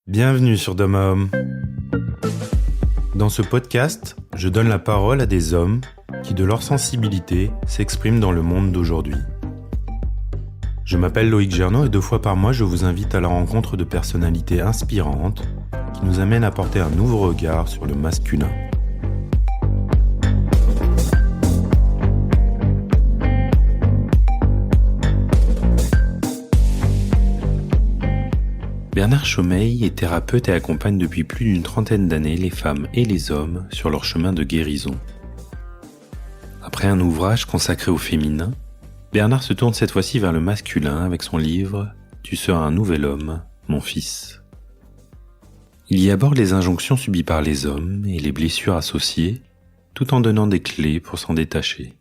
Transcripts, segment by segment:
Bienvenue sur D'homme à homme. Dans ce podcast, je donne la parole à des hommes qui, de leur sensibilité, s'expriment dans le monde d'aujourd'hui. Je m'appelle Loïc Gernot et 2 fois par mois, je vous invite à la rencontre de personnalités inspirantes qui nous amènent à porter un nouveau regard sur le masculin. Bernard Chomeil est thérapeute et accompagne depuis plus d'une trentaine d'années les femmes et les hommes sur leur chemin de guérison. Après un ouvrage consacré au féminin, Bernard se tourne cette fois-ci vers le masculin avec son livre « Tu seras un nouvel homme, mon fils ». Il y aborde les injonctions subies par les hommes et les blessures associées, tout en donnant des clés pour s'en détacher.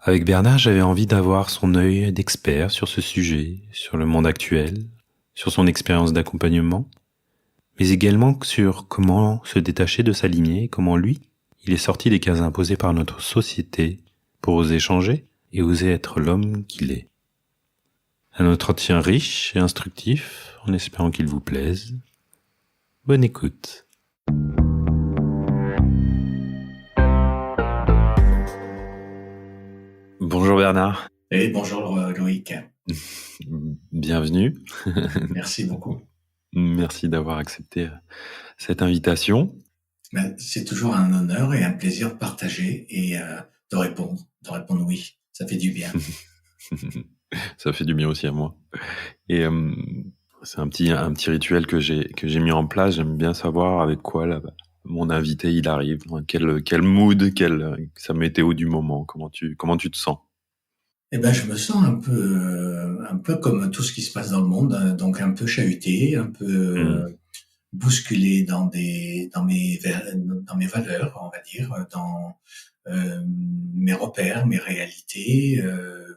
Avec Bernard, j'avais envie d'avoir son œil d'expert sur ce sujet, sur le monde actuel, sur son expérience d'accompagnement, mais également sur comment se détacher de sa lignée, comment lui, il est sorti des cases imposées par notre société pour oser changer et oser être l'homme qu'il est. Un entretien riche et instructif, en espérant qu'il vous plaise. Bonne écoute. Bonjour Bernard. Et bonjour Loïc. Bienvenue. Merci beaucoup. Merci d'avoir accepté cette invitation. C'est toujours un honneur et un plaisir de partager et de répondre oui. Ça fait du bien. Ça fait du bien aussi à moi. Et c'est un petit rituel que j'ai mis en place. J'aime bien savoir avec quoi mon invité il arrive, quel mood, sa météo du moment. Comment tu te sens? Eh ben, je me sens un peu comme tout ce qui se passe dans le monde, donc un peu chahuté, un peu bousculé dans mes valeurs, on va dire, dans mes repères, mes réalités.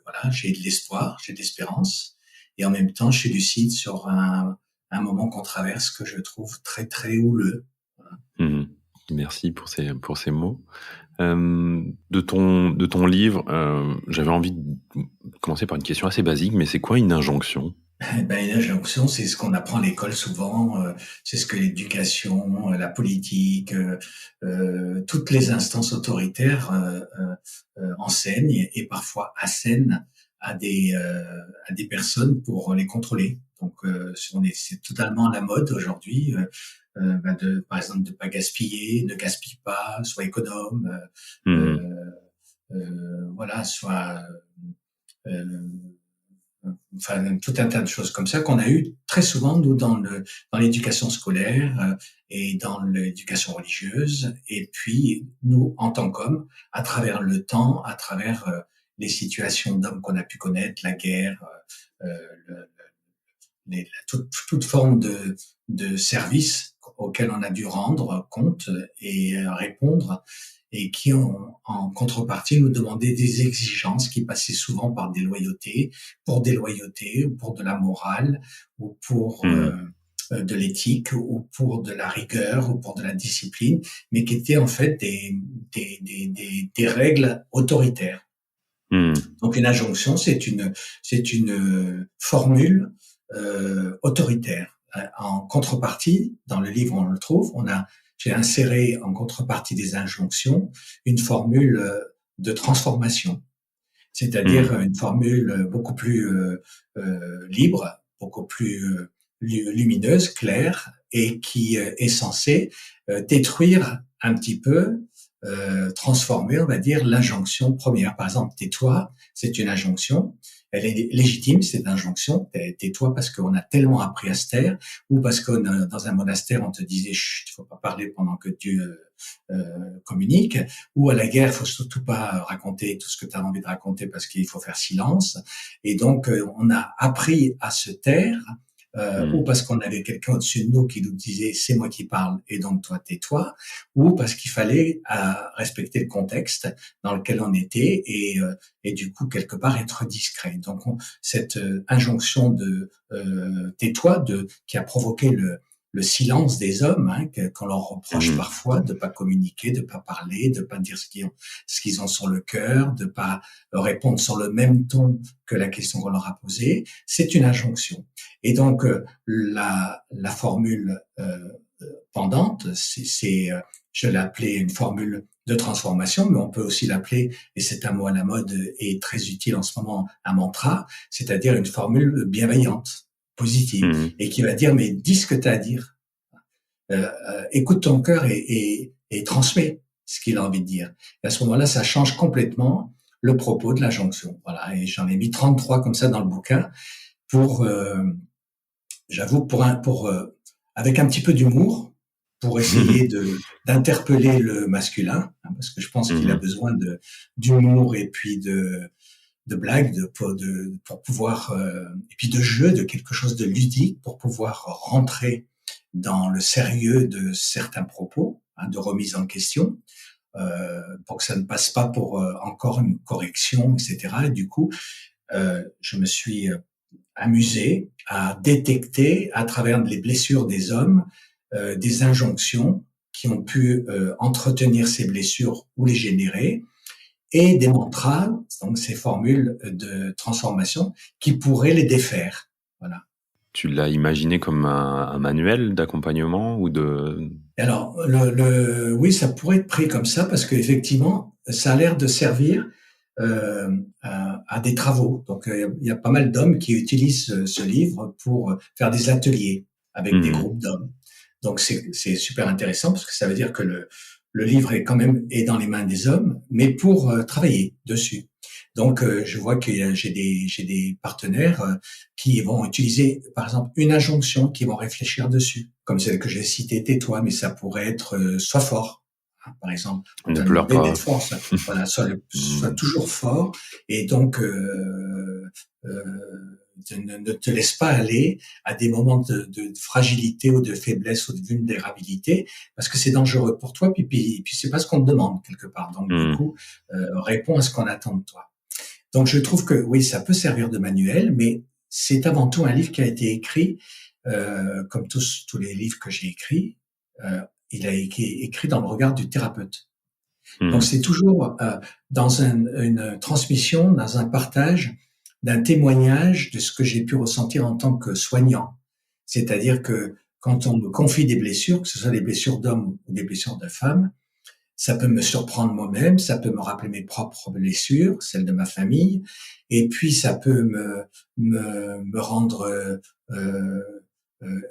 Voilà, j'ai de l'espoir, j'ai de l'espérance, et en même temps, je suis lucide sur un moment qu'on traverse que je trouve très très houleux. Voilà. Merci pour ces mots. De ton livre, j'avais envie de commencer par une question assez basique, mais c'est quoi une injonction? Une injonction, c'est ce qu'on apprend à l'école souvent, c'est ce que l'éducation, la politique, toutes les instances autoritaires enseignent et parfois assènent à des personnes pour les contrôler. Donc, c'est totalement à la mode aujourd'hui, par exemple, de pas gaspiller, ne gaspille pas, sois économe, voilà, sois enfin tout un tas de choses comme ça qu'on a eu très souvent nous dans l'éducation scolaire et dans l'éducation religieuse, et puis nous en tant qu'hommes à travers le temps, à travers les situations d'hommes qu'on a pu connaître, la guerre, toute forme de service auquel on a dû rendre compte et répondre, et qui en contrepartie nous demandaient des exigences qui passaient souvent par des loyautés, pour des loyautés, ou pour de la morale, ou pour de l'éthique, ou pour de la rigueur, ou pour de la discipline, mais qui étaient en fait des règles autoritaires. Donc une injonction, c'est une formule autoritaire. En contrepartie, dans le livre on le trouve, j'ai inséré en contrepartie des injonctions une formule de transformation, c'est-à-dire une formule beaucoup plus libre, beaucoup plus lumineuse, claire, et qui est censée détruire un petit peu, transformer, on va dire, l'injonction première. Par exemple, tais-toi, c'est une injonction. Elle est légitime, cette injonction. Tais-toi parce qu'on a tellement appris à se taire, ou parce que dans un monastère, on te disait, chut, faut pas parler pendant que Dieu communique, ou à la guerre, faut surtout pas raconter tout ce que tu as envie de raconter parce qu'il faut faire silence. Et donc, on a appris à se taire, ou parce qu'on avait quelqu'un au-dessus de nous qui nous disait c'est moi qui parle et donc toi tais-toi, ou parce qu'il fallait respecter le contexte dans lequel on était et du coup quelque part être discret. Donc cette injonction de tais-toi qui a provoqué le silence des hommes, qu'on leur reproche Mhm. parfois de pas communiquer, de pas parler, de pas dire ce qu'ils ont sur le cœur, de pas répondre sur le même ton que la question qu'on leur a posée. C'est une injonction. Et donc la formule pendante, je l'ai appelée une formule de transformation, mais on peut aussi l'appeler, et c'est un mot à la mode et très utile en ce moment, un mantra, c'est-à-dire une formule bienveillante, positive, Mhm. et qui va dire, mais dis ce que tu as à dire. Écoute ton cœur et transmets ce qu'il a envie de dire. Et à ce moment-là, ça change complètement le propos de l'injonction. Voilà, et j'en ai mis 33 comme ça dans le bouquin pour, j'avoue, avec un petit peu d'humour, pour essayer d'interpeller le masculin, parce que je pense qu'il a Mhm. besoin d'humour et puis de blagues, pour pouvoir, et puis de jeu, de quelque chose de ludique pour pouvoir rentrer dans le sérieux de certains propos, de remise en question, pour que ça ne passe pas pour encore une correction, etc. Et du coup, je me suis amusé à détecter à travers les blessures des hommes des injonctions qui ont pu entretenir ces blessures ou les générer, et des mantras, donc ces formules de transformation qui pourraient les défaire. Voilà. Tu l'as imaginé comme un manuel d'accompagnement ou de... Et alors, oui, ça pourrait être pris comme ça parce qu'effectivement, ça a l'air de servir à des travaux. Donc, il y a pas mal d'hommes qui utilisent ce livre pour faire des ateliers avec des Mhm. groupes d'hommes. Donc, c'est super intéressant parce que ça veut dire que le livre est quand même est dans les mains des hommes, mais pour travailler dessus. Donc, je vois que j'ai des partenaires qui vont utiliser, par exemple, une injonction, qui vont réfléchir dessus, comme celle que j'ai citée, tais-toi, mais ça pourrait être sois fort. Par exemple, on Ne t'a pleure demandé d'être pas. fort, voilà, sois Mhm. toujours fort, et donc ne te laisse pas aller à des moments de fragilité ou de faiblesse ou de vulnérabilité, parce que c'est dangereux pour toi, puis c'est pas ce qu'on te demande quelque part. Donc du Mhm. coup, réponds à ce qu'on attend de toi. Donc je trouve que oui, ça peut servir de manuel, mais c'est avant tout un livre qui a été écrit, comme tous les livres que j'ai écrits, euh, il a été écrit dans le regard du thérapeute. Donc Mhm. c'est toujours dans une transmission, dans un partage d'un témoignage de ce que j'ai pu ressentir en tant que soignant. C'est-à-dire que quand on me confie des blessures, que ce soit des blessures d'hommes ou des blessures de femmes, ça peut me surprendre moi-même, ça peut me rappeler mes propres blessures, celles de ma famille, et puis ça peut me rendre euh,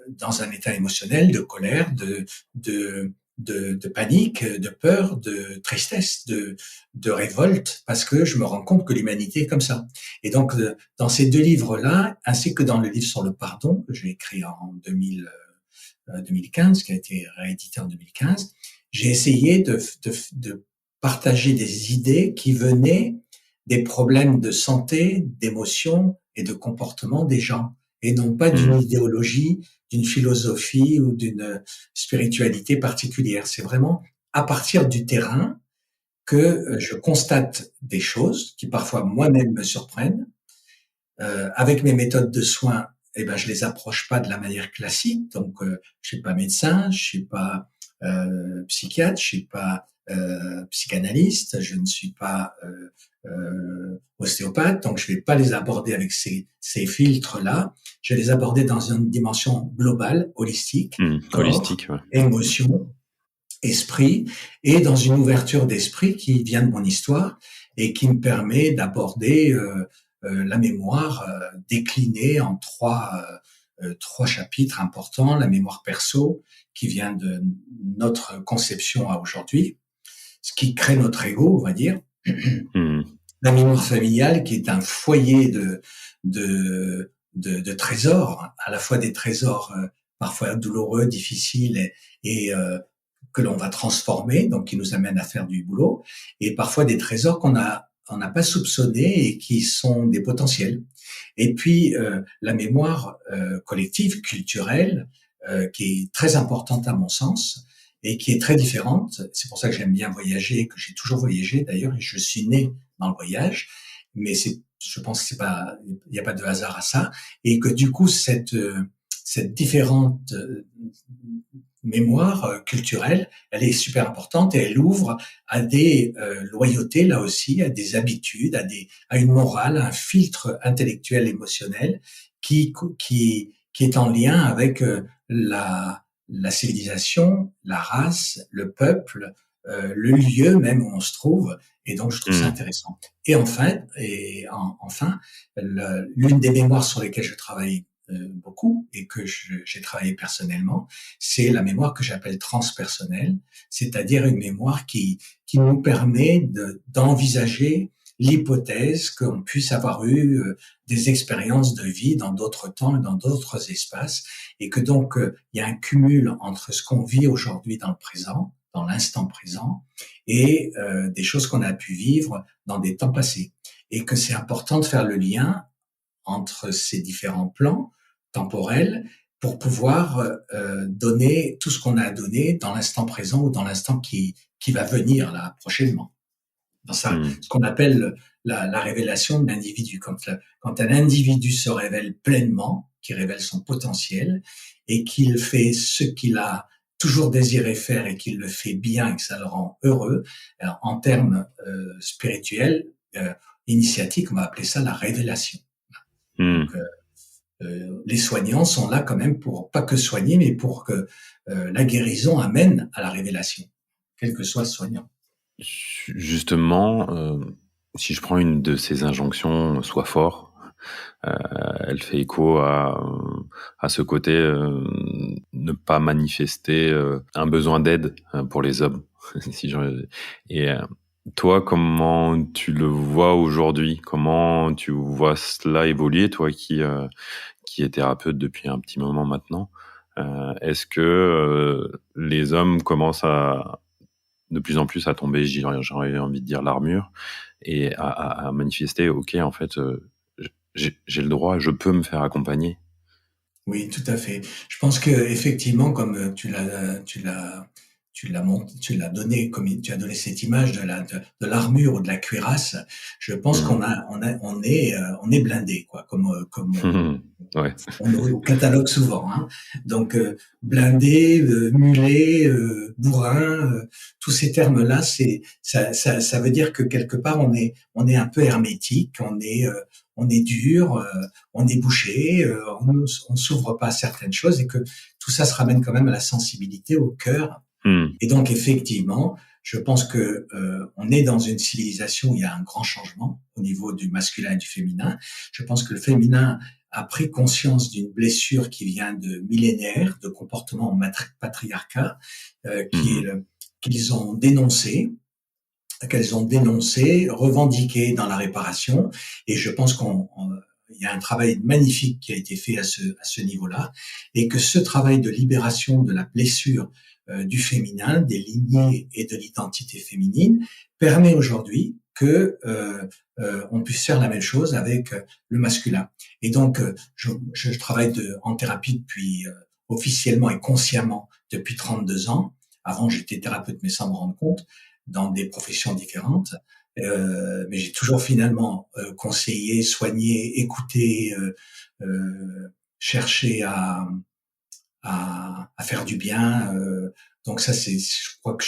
dans un état émotionnel de colère, de, de panique, de peur, de tristesse, de révolte, parce que je me rends compte que l'humanité est comme ça. Et donc, dans ces deux livres-là, ainsi que dans le livre sur le pardon, que j'ai écrit en 2015, qui a été réédité en 2015, j'ai essayé de partager des idées qui venaient des problèmes de santé, d'émotion et de comportement des gens, et non pas d'une Mhm. idéologie, d'une philosophie ou d'une spiritualité particulière. C'est vraiment à partir du terrain que je constate des choses qui parfois moi-même me surprennent. Avec mes méthodes de soins, eh ben, je les approche pas de la manière classique. Donc, je suis pas médecin, je suis pas psychiatre, je suis pas psychanalyste, je ne suis pas ostéopathe. Donc, je vais pas les aborder avec ces filtres-là. Je vais les aborder dans une dimension globale, holistique, Mhm. corps, Holistique, ouais. émotion, esprit, et dans une ouverture d'esprit qui vient de mon histoire et qui me permet d'aborder la mémoire déclinée en trois chapitres importants. La mémoire perso, qui vient de notre conception à aujourd'hui, ce qui crée notre ego, on va dire. Mhm. La mémoire familiale, qui est un foyer de trésors, à la fois des trésors parfois douloureux, difficiles et que l'on va transformer, donc qui nous amène à faire du boulot, et parfois des trésors on n'a pas soupçonnés et qui sont des potentiels. Et puis la mémoire collective, culturelle, qui est très importante à mon sens et qui est très différente. C'est pour ça que j'aime bien voyager, que j'ai toujours voyagé d'ailleurs, et je suis né dans le voyage. Mais je pense que il n'y a pas de hasard à ça, et que du coup cette différente mémoire culturelle, elle est super importante et elle ouvre à des loyautés, là aussi, à des habitudes, à une morale, à un filtre intellectuel, émotionnel qui est en lien avec la civilisation, la race, le peuple, le lieu même où on se trouve. Et donc, je trouve ça Mmh. intéressant. Et enfin, l'une des mémoires sur lesquelles je travaille beaucoup et que j'ai travaillé personnellement, c'est la mémoire que j'appelle transpersonnelle, c'est-à-dire une mémoire qui nous permet d'envisager l'hypothèse qu'on puisse avoir eu des expériences de vie dans d'autres temps et dans d'autres espaces, et que donc il y a un cumul entre ce qu'on vit aujourd'hui dans le présent, dans l'instant présent, et des choses qu'on a pu vivre dans des temps passés, et que c'est important de faire le lien entre ces différents plans temporels pour pouvoir donner tout ce qu'on a à donner dans l'instant présent ou dans l'instant qui va venir là prochainement. Dans Mmh. ce qu'on appelle la révélation de l'individu. Quand un individu se révèle pleinement, qui révèle son potentiel et qu'il fait ce qu'il a toujours désiré faire et qu'il le fait bien et que ça le rend heureux, alors, en termes spirituels, initiatiques, on va appeler ça la révélation. Mmh. Donc, les soignants sont là quand même pour pas que soigner, mais pour que la guérison amène à la révélation, quel que soit le soignant. Justement, si je prends une de ces injonctions, sois fort, heu, elle fait écho à ce côté, ne pas manifester, un besoin d'aide, pour les hommes. Si je et toi, comment tu le vois aujourd'hui? Comment tu vois cela évoluer, toi qui es thérapeute depuis un petit moment maintenant? Est-ce que, les hommes commencent à de plus en plus à tomber, j'aurais envie de dire l'armure et à manifester, OK, en fait, j'ai le droit, je peux me faire accompagner. Oui, tout à fait. Je pense que effectivement, comme tu l'as donné, comme tu as donné cette image de l'armure ou de la cuirasse, je pense Mmh. on est blindé, quoi, comme Ouais. on est au catalogue souvent, hein. Donc blindé, mulet, bourrin, tous ces termes-là, ça veut dire que quelque part on est un peu hermétique, on est dur, on est bouché, on s'ouvre pas à certaines choses et que tout ça se ramène quand même à la sensibilité, au cœur. Mmh. Et donc effectivement, je pense que on est dans une civilisation où il y a un grand changement au niveau du masculin et du féminin. Je pense que le féminin a pris conscience d'une blessure qui vient de millénaires de comportements patriarcat Mmh mh. qu'ils ont dénoncé, qu'elles ont dénoncé, revendiqué dans la réparation. Et je pense il y a un travail magnifique qui a été fait à ce niveau-là, et que ce travail de libération de la blessure du féminin, des lignées et de l'identité féminine permet aujourd'hui que on puisse faire la même chose avec le masculin. Et donc, je travaille en thérapie depuis officiellement et consciemment depuis 32 ans. Avant, j'étais thérapeute, mais sans me rendre compte, dans des professions différentes. Mais j'ai toujours finalement conseillé, soigné, écouté, cherché à faire du bien. Donc ça, je crois que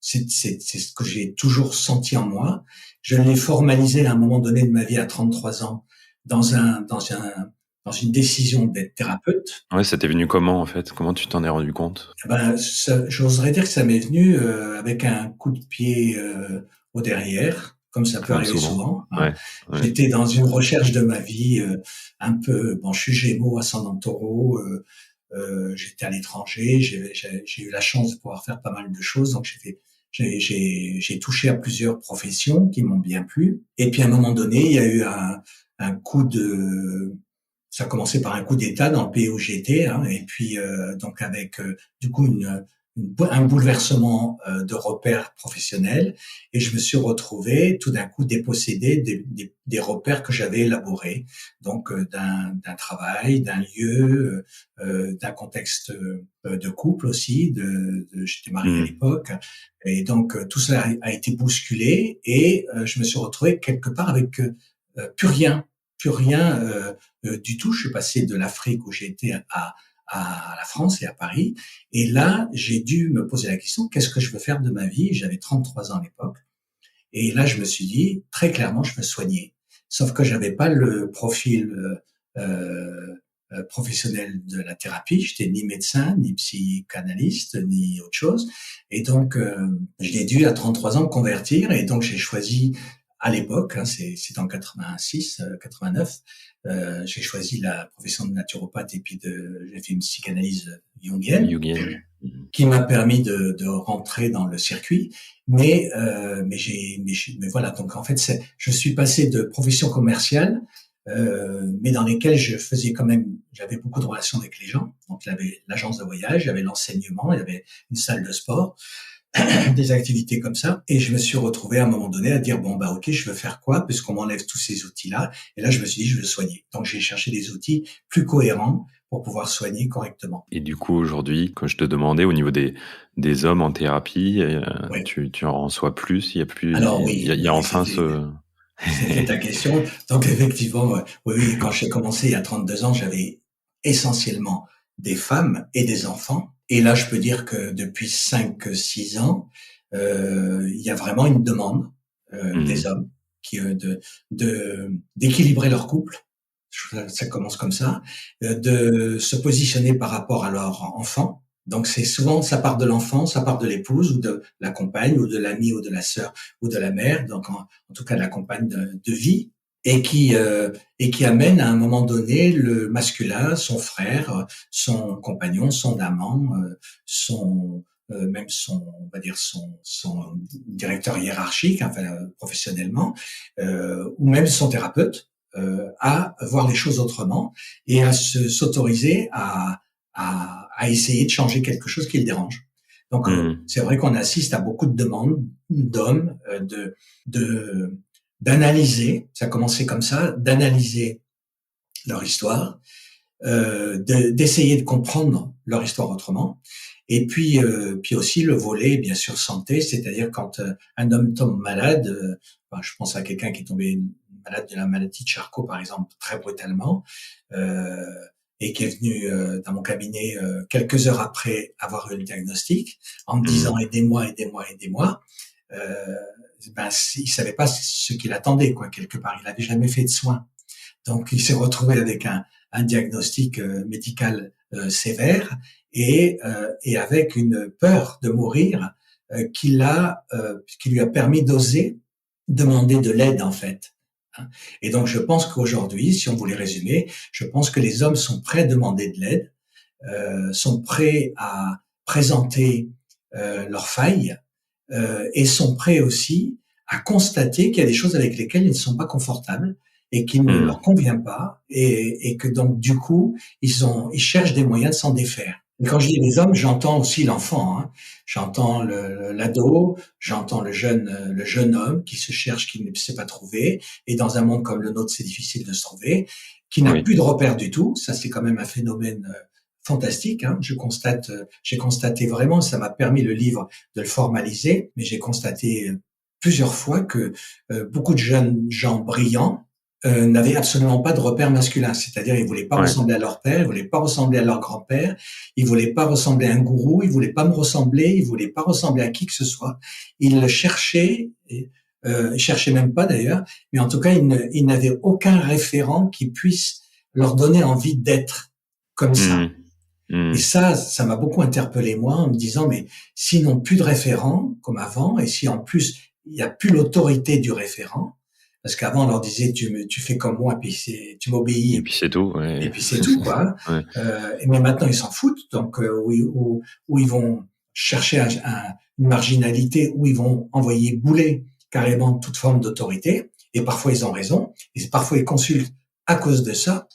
c'est ce que j'ai toujours senti en moi. Je l'ai formalisé à un moment donné de ma vie à 33 ans dans une décision d'être thérapeute. Ouais, ça t'est venu comment, en fait? Comment tu t'en es rendu compte? Ben, j'oserais dire que ça m'est venu avec un coup de pied au derrière, comme ça peut Comme arriver souvent. souvent, hein. Ouais, ouais. J'étais dans une recherche de ma vie un peu. Bon, je suis Gémeaux, ascendant Taureau. J'étais à l'étranger. J'ai eu la chance de pouvoir faire pas mal de choses, donc j'ai touché à plusieurs professions qui m'ont bien plu. Et puis à un moment donné, il y a eu un coup de ça a commencé par un coup d'État dans le pays où j'étais, hein, et puis donc avec du coup un bouleversement de repères professionnels, et je me suis retrouvé tout d'un coup dépossédé des repères que j'avais élaborés, donc d'un travail, d'un lieu, d'un contexte de couple aussi. J'étais marié à Mmh. l'époque, et donc tout ça a été bousculé, et je me suis retrouvé quelque part avec plus rien du tout. Je suis passé de l'Afrique où j'ai été à la France et à Paris. Et là, j'ai dû me poser la question, qu'est-ce que je veux faire de ma vie? J'avais 33 ans à l'époque. Et là, je me suis dit, très clairement, je veux soigner. Sauf que j'avais pas le profil professionnel de la thérapie. J'étais ni médecin, ni psychanalyste, ni autre chose. Et donc, j'ai dû, à 33 ans, me convertir. Et donc, j'ai choisi, à l'époque, c'est en 86, 89, j'ai choisi la profession de naturopathe et puis j'ai fait une psychanalyse jungienne qui m'a permis de rentrer dans le circuit. Mais voilà. Donc, en fait, je suis passé de profession commerciale, mais dans lesquelles j'avais beaucoup de relations avec les gens. Donc, il y avait l'agence de voyage, il y avait l'enseignement, il y avait une salle de sport, des activités comme ça. Et je me suis retrouvé à un moment donné à dire, bon, bah, ok, je veux faire quoi? Puisqu'on m'enlève tous ces outils-là. Et là, je me suis dit, je veux soigner. Donc, j'ai cherché des outils plus cohérents pour pouvoir soigner correctement. Et du coup, aujourd'hui, quand je te demandais au niveau des hommes en thérapie, Oui. tu en reçois plus, il y a plus, Alors oui, il y a enfin c'était ta question. Donc effectivement, oui, quand j'ai commencé il y a 32 ans, j'avais essentiellement des femmes et des enfants. Et là, je peux dire que depuis 5-6 ans, il y a vraiment une demande des hommes d'équilibrer leur couple. Ça commence comme ça, de se positionner par rapport à leur enfant. Donc c'est souvent, ça part de l'enfant, ça part de l'épouse ou de la compagne ou de l'ami ou de la sœur ou de la mère, donc en tout cas de la compagne de vie, et qui amène à un moment donné le masculin, son frère, son compagnon, son amant, même on va dire son directeur hiérarchique, enfin professionnellement, ou même son thérapeute, à voir les choses autrement et à s'autoriser à essayer de changer quelque chose qui le dérange. Donc, c'est vrai qu'on assiste à beaucoup de demandes d'hommes d'analyser, ça a commencé comme ça, d'analyser leur histoire, d'essayer de comprendre leur histoire autrement. Et puis aussi le volet, bien sûr, santé, c'est-à-dire quand un homme tombe malade, je pense à quelqu'un qui est tombé malade de la maladie de Charcot, par exemple, très brutalement, et qui est venu dans mon cabinet quelques heures après avoir eu le diagnostic, en me disant aidez-moi, il savait pas ce qu'il attendait, quoi, quelque part. Il n'avait jamais fait de soins. Donc, il s'est retrouvé avec un diagnostic médical sévère et avec une peur de mourir qui lui a permis d'oser demander de l'aide, en fait. Et donc, je pense qu'aujourd'hui, si on voulait résumer, je pense que les hommes sont prêts à demander de l'aide, sont prêts à présenter leurs failles et sont prêts aussi à constater qu'il y a des choses avec lesquelles ils ne sont pas confortables et qui ne leur convient pas et que donc du coup ils cherchent des moyens de s'en défaire. Et quand je dis les hommes, j'entends aussi l'enfant, hein. J'entends l'ado, j'entends le jeune homme qui se cherche, qui ne s'est pas trouvé, et dans un monde comme le nôtre, c'est difficile de se trouver, qui n'a plus de repères du tout. Ça, c'est quand même un phénomène fantastique, hein. J'ai constaté vraiment, ça m'a permis le livre de le formaliser, mais j'ai constaté plusieurs fois que beaucoup de jeunes gens brillants n'avaient absolument pas de repère masculin, c'est-à-dire ils voulaient pas ressembler à leur père, ils voulaient pas ressembler à leur grand-père, ils voulaient pas ressembler à un gourou, ils voulaient pas me ressembler, ils voulaient pas ressembler à qui que ce soit. Ils le cherchaient, cherchaient même pas d'ailleurs, mais en tout cas ils n'avaient aucun référent qui puisse leur donner envie d'être comme ça. Et ça m'a beaucoup interpellé moi en me disant mais s'ils n'ont plus de référent comme avant et si en plus il n'y a plus l'autorité du référent, parce qu'avant on leur disait tu fais comme moi puis tu m'obéis et puis c'est tout et puis c'est tout quoi. Mais maintenant ils s'en foutent donc où ils vont chercher une marginalité où ils vont envoyer bouler carrément toute forme d'autorité et parfois ils ont raison et parfois ils consultent à cause de ça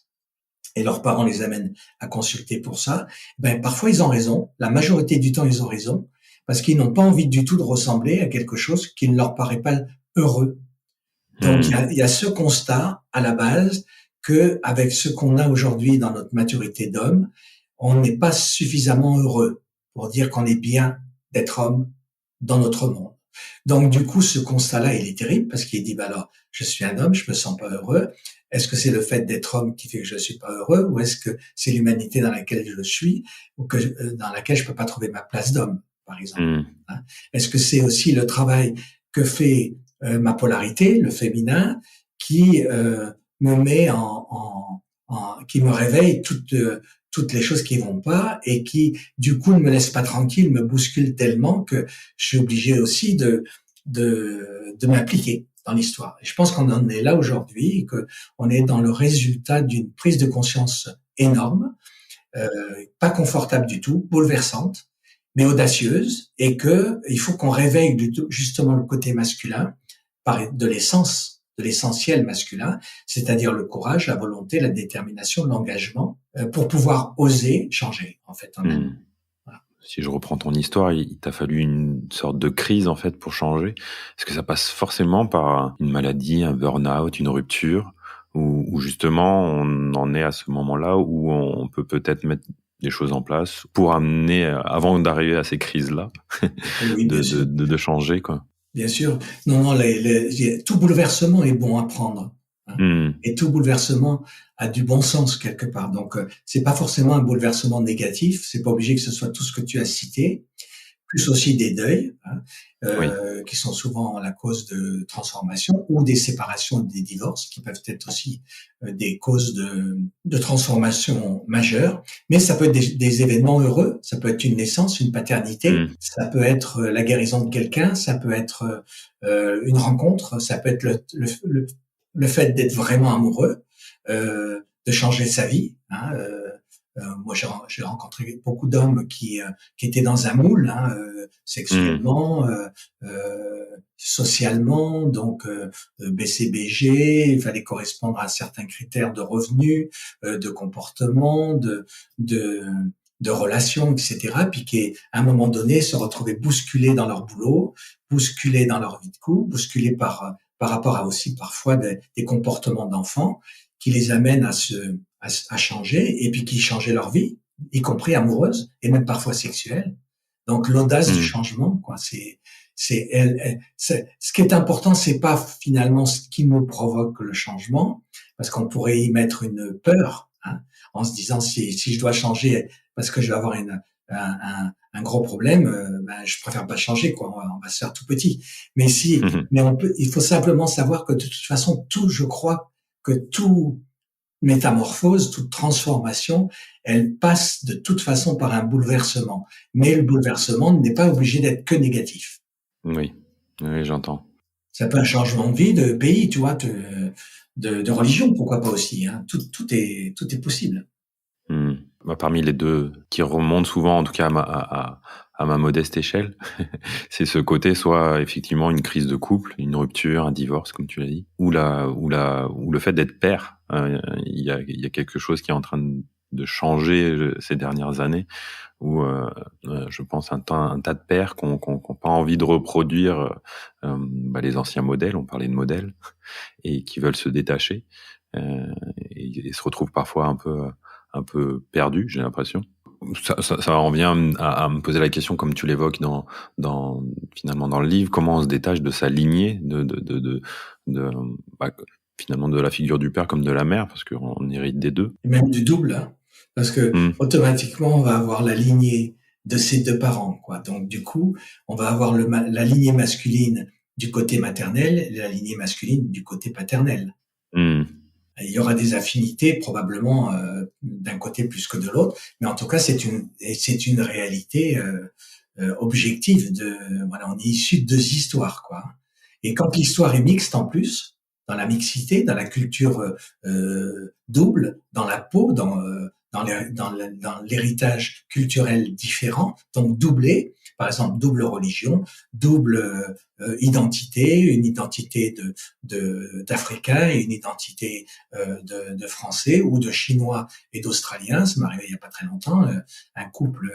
et leurs parents les amènent à consulter pour ça. Ben parfois ils ont raison, la majorité du temps ils ont raison parce qu'ils n'ont pas envie du tout de ressembler à quelque chose qui ne leur paraît pas heureux. Donc, il y a ce constat à la base que, avec ce qu'on a aujourd'hui dans notre maturité d'homme, on n'est pas suffisamment heureux pour dire qu'on est bien d'être homme dans notre monde. Donc, du coup, ce constat-là, il est terrible parce qu'il dit, alors, je suis un homme, je me sens pas heureux, Est-ce que c'est le fait d'être homme qui fait que je ne suis pas heureux, ou est-ce que c'est l'humanité dans laquelle je suis, ou dans laquelle je peux pas trouver ma place d'homme, par exemple, Mmh. hein? Est-ce que c'est aussi le travail que fait ma polarité, le féminin, qui me met qui me réveille toutes les choses qui vont pas et qui, du coup, ne me laisse pas tranquille, me bouscule tellement que je suis obligé aussi de m'impliquer dans l'histoire. Et je pense qu'on en est là aujourd'hui, que on est dans le résultat d'une prise de conscience énorme, euh, pas confortable du tout, bouleversante, mais audacieuse, et que il faut qu'on réveille justement le côté masculin de l'essentiel masculin, c'est-à-dire le courage, la volonté, la détermination, l'engagement, pour pouvoir oser changer, en fait, en Mmh. nous. Voilà. Si je reprends ton histoire, il t'a fallu une sorte de crise en fait pour changer. Est-ce que ça passe forcément par une maladie, un burn-out, une rupture, ou justement on en est à ce moment-là où on peut peut-être mettre des choses en place pour amener, avant d'arriver à ces crises-là, Oui, bien sûr. de changer, quoi. Bien sûr. Non, non, tout bouleversement est bon à prendre, hein. Mmh. Et tout bouleversement a du bon sens quelque part. Donc, c'est pas forcément un bouleversement négatif. C'est pas obligé que ce soit tout ce que tu as cité. Plus aussi des deuils, hein, Oui. qui sont souvent la cause de transformation, ou des séparations, des divorces, qui peuvent être aussi des causes de transformation majeures. Mais ça peut être des événements heureux, ça peut être une naissance, une paternité, Mmh. ça peut être la guérison de quelqu'un, ça peut être une rencontre, ça peut être le fait d'être vraiment amoureux, de changer sa vie, hein, moi, j'ai rencontré beaucoup d'hommes qui étaient dans un moule, hein, Mmh. sexuellement, socialement, donc BCBG, il fallait correspondre à certains critères de revenus, de comportement, de, de relations, etc. Puis qui, à un moment donné, se retrouvaient bousculés dans leur boulot, bousculés dans leur vie de couple, bousculés par rapport à aussi parfois des comportements d'enfants qui les amènent à changer, et puis qui changeaient leur vie, y compris amoureuse et même parfois sexuelle. Donc l'audace du Mmh. changement, quoi. Ce qui est important, c'est pas finalement ce qui me provoque le changement, parce qu'on pourrait y mettre une peur, hein, en se disant si je dois changer parce que je vais avoir un gros problème, ben, je préfère pas changer, quoi. On va se faire tout petit. Mmh. Mais il faut simplement savoir que de toute façon, je crois que tout métamorphose, toute transformation, elle passe de toute façon par un bouleversement. Mais le bouleversement n'est pas obligé d'être que négatif. Oui. Oui, j'entends. Ça peut être un changement de vie, de pays, tu vois, de religion, pourquoi pas aussi, hein. Tout est possible. Mmh. Bah, parmi les 2 qui remontent souvent, en tout cas à ma modeste échelle, c'est ce côté soit effectivement une crise de couple, une rupture, un divorce comme tu l'as dit, ou le fait d'être père. Il y a quelque chose qui est en train de changer ces dernières années où je pense un tas de pères qui ont pas envie de reproduire les anciens modèles, on parlait de modèles, et qui veulent se détacher et se retrouvent parfois un peu perdus, j'ai l'impression. Ça en vient à me poser la question, comme tu l'évoques finalement dans le livre, comment on se détache de sa lignée, de bah, finalement de la figure du père comme de la mère, parce qu'on hérite des deux. Et même du double, hein, parce que Mmh. automatiquement, on va avoir la lignée de ces deux parents, quoi. Donc, du coup, on va avoir la lignée masculine du côté maternel et la lignée masculine du côté paternel. Mmh. Il y aura des affinités probablement d'un côté plus que de l'autre, mais en tout cas c'est une réalité objective. Voilà, on est issu de deux histoires, quoi. Et quand l'histoire est mixte en plus, dans la mixité, dans la culture double, dans la peau, dans l'héritage culturel différent, donc doublé, par exemple double religion, double identité, une identité d'Africains et une identité de Français ou de Chinois et d'Australiens. Ça m'est arrivé il n'y a pas très longtemps, un couple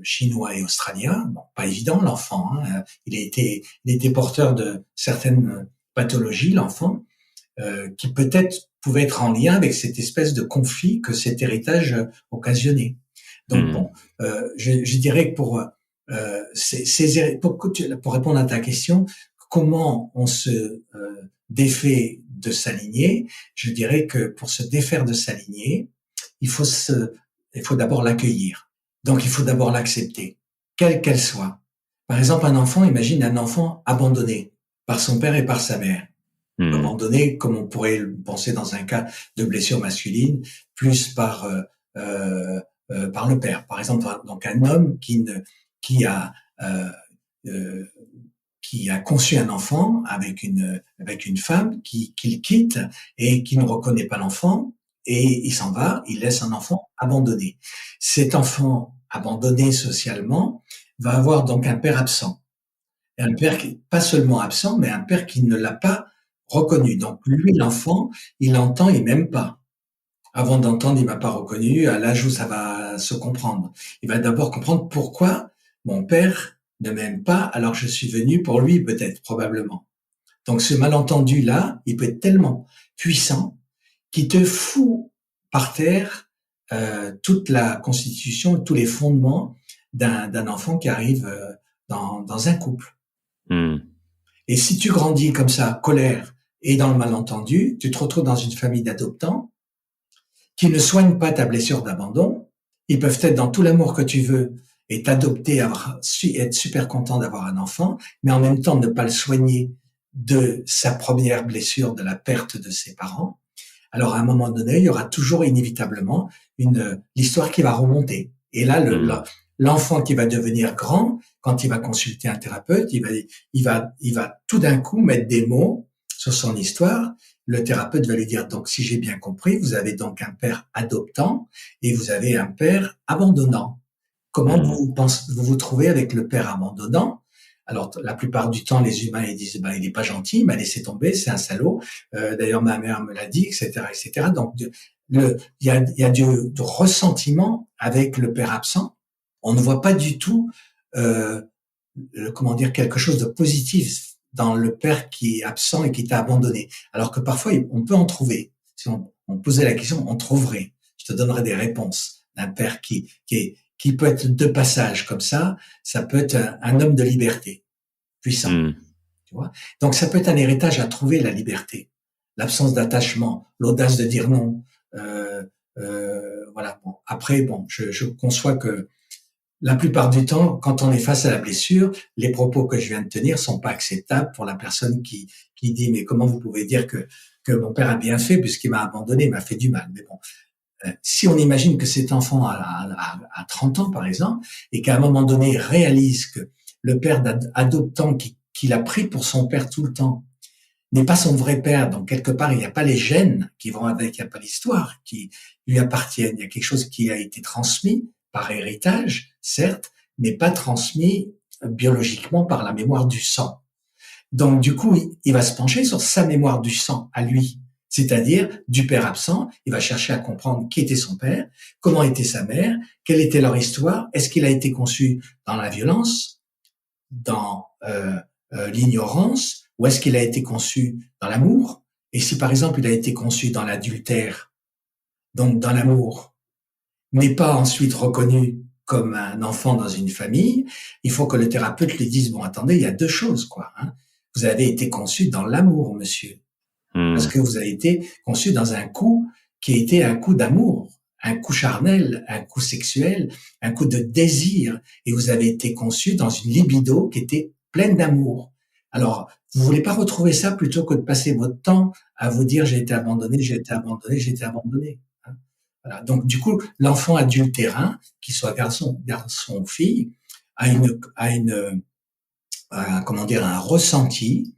chinois et australien. Bon, pas évident l'enfant, hein. Il était porteur de certaines pathologies, l'enfant, qui peut-être pouvait être en lien avec cette espèce de conflit que cet héritage occasionnait. Donc Mmh. bon, je dirais que pour répondre à ta question, comment on se défait de sa lignée, je dirais que pour se défaire de sa lignée, il faut d'abord l'accueillir. Donc, il faut d'abord l'accepter, quelle qu'elle soit. Par exemple, un enfant, imagine un enfant abandonné par son père et par sa mère. Abandonné, comme on pourrait le penser dans un cas de blessure masculine, plus par le père. Par exemple, donc un homme qui a conçu un enfant avec une femme qu'il quitte et qui ne reconnaît pas l'enfant, et il s'en va, il laisse un enfant abandonné. Cet enfant abandonné socialement va avoir donc un père absent. Et un père qui, pas seulement absent, mais un père qui ne l'a pas reconnu. Donc lui, l'enfant, il entend, il m'aime pas. Avant d'entendre, il m'a pas reconnu, à l'âge où ça va se comprendre. Il va d'abord comprendre pourquoi mon père ne m'aime pas alors que je suis venu pour lui, peut-être, probablement. Donc ce malentendu-là, il peut être tellement puissant qu'il te fout par terre toute la constitution, tous les fondements d'un enfant qui arrive dans un couple. Et si tu grandis comme ça, colère et dans le malentendu, tu te retrouves dans une famille d'adoptants qui ne soignent pas ta blessure d'abandon. Ils peuvent être dans tout l'amour que tu veux et t'adopter, être super content d'avoir un enfant, mais en même temps ne pas le soigner de sa première blessure, de la perte de ses parents. Alors à un moment donné, il y aura toujours inévitablement l'histoire qui va remonter. Et là, l'enfant qui va devenir grand, quand il va consulter un thérapeute, il va tout d'un coup mettre des mots sur son histoire. Le thérapeute va lui dire, donc si j'ai bien compris, vous avez donc un père adoptant et vous avez un père abandonnant. Comment vous vous trouvez avec le père abandonnant? Alors, la plupart du temps, les humains, ils disent, il est pas gentil, il m'a laissé tomber, c'est un salaud. D'ailleurs, ma mère me l'a dit, etc., etc. Donc, il y a du ressentiment avec le père absent. On ne voit pas du tout, quelque chose de positif dans le père qui est absent et qui t'a abandonné. Alors que parfois, on peut en trouver. Si on posait la question, on trouverait. Je te donnerai des réponses d'un père qui peut être de passage comme ça. Ça peut être un homme de liberté, puissant. Tu vois. Donc, ça peut être un héritage à trouver, la liberté, l'absence d'attachement, l'audace de dire non. Voilà. Bon. Après, je conçois que la plupart du temps, quand on est face à la blessure, les propos que je viens de tenir sont pas acceptables pour la personne qui dit, mais comment vous pouvez dire que mon père a bien fait puisqu'il m'a abandonné, il m'a fait du mal. Mais bon, si on imagine que cet enfant a 30 ans, par exemple, et qu'à un moment donné réalise que le père adoptant qu'il a pris pour son père tout le temps n'est pas son vrai père, donc quelque part il n'y a pas les gènes qui vont avec, il n'y a pas l'histoire qui lui appartiennent, il y a quelque chose qui a été transmis par héritage, certes, mais pas transmis biologiquement par la mémoire du sang. Donc du coup, il va se pencher sur sa mémoire du sang à lui, c'est-à-dire du père absent. Il va chercher à comprendre qui était son père, comment était sa mère, quelle était leur histoire, est-ce qu'il a été conçu dans la violence, dans l'ignorance, ou est-ce qu'il a été conçu dans l'amour? Et si par exemple il a été conçu dans l'adultère, donc dans l'amour, n'est pas ensuite reconnu comme un enfant dans une famille, il faut que le thérapeute lui dise, bon, attendez, il y a deux choses, quoi. Hein. Vous avez été conçu dans l'amour, monsieur. Parce que vous avez été conçu dans un coup qui était un coup d'amour, un coup charnel, un coup sexuel, un coup de désir. Et vous avez été conçu dans une libido qui était pleine d'amour. Alors, vous voulez pas retrouver ça plutôt que de passer votre temps à vous dire, j'ai été abandonné, j'ai été abandonné, j'ai été abandonné. Voilà. Donc, du coup, l'enfant adultérin, qu'il soit garçon ou fille, a un ressenti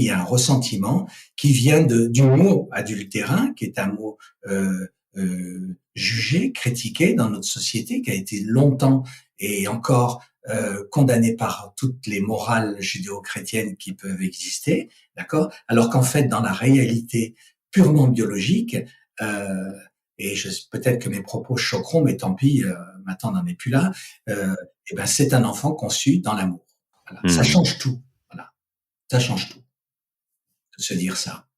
et un ressentiment qui vient du mot adultérin, qui est un mot jugé, critiqué dans notre société, qui a été longtemps et encore condamné par toutes les morales judéo-chrétiennes qui peuvent exister, d'accord? Alors qu'en fait, dans la réalité purement biologique, et peut-être que mes propos choqueront, mais tant pis, maintenant on n'en est plus là. C'est un enfant conçu dans l'amour. Voilà. Ça change tout. Voilà, ça change tout de se dire ça.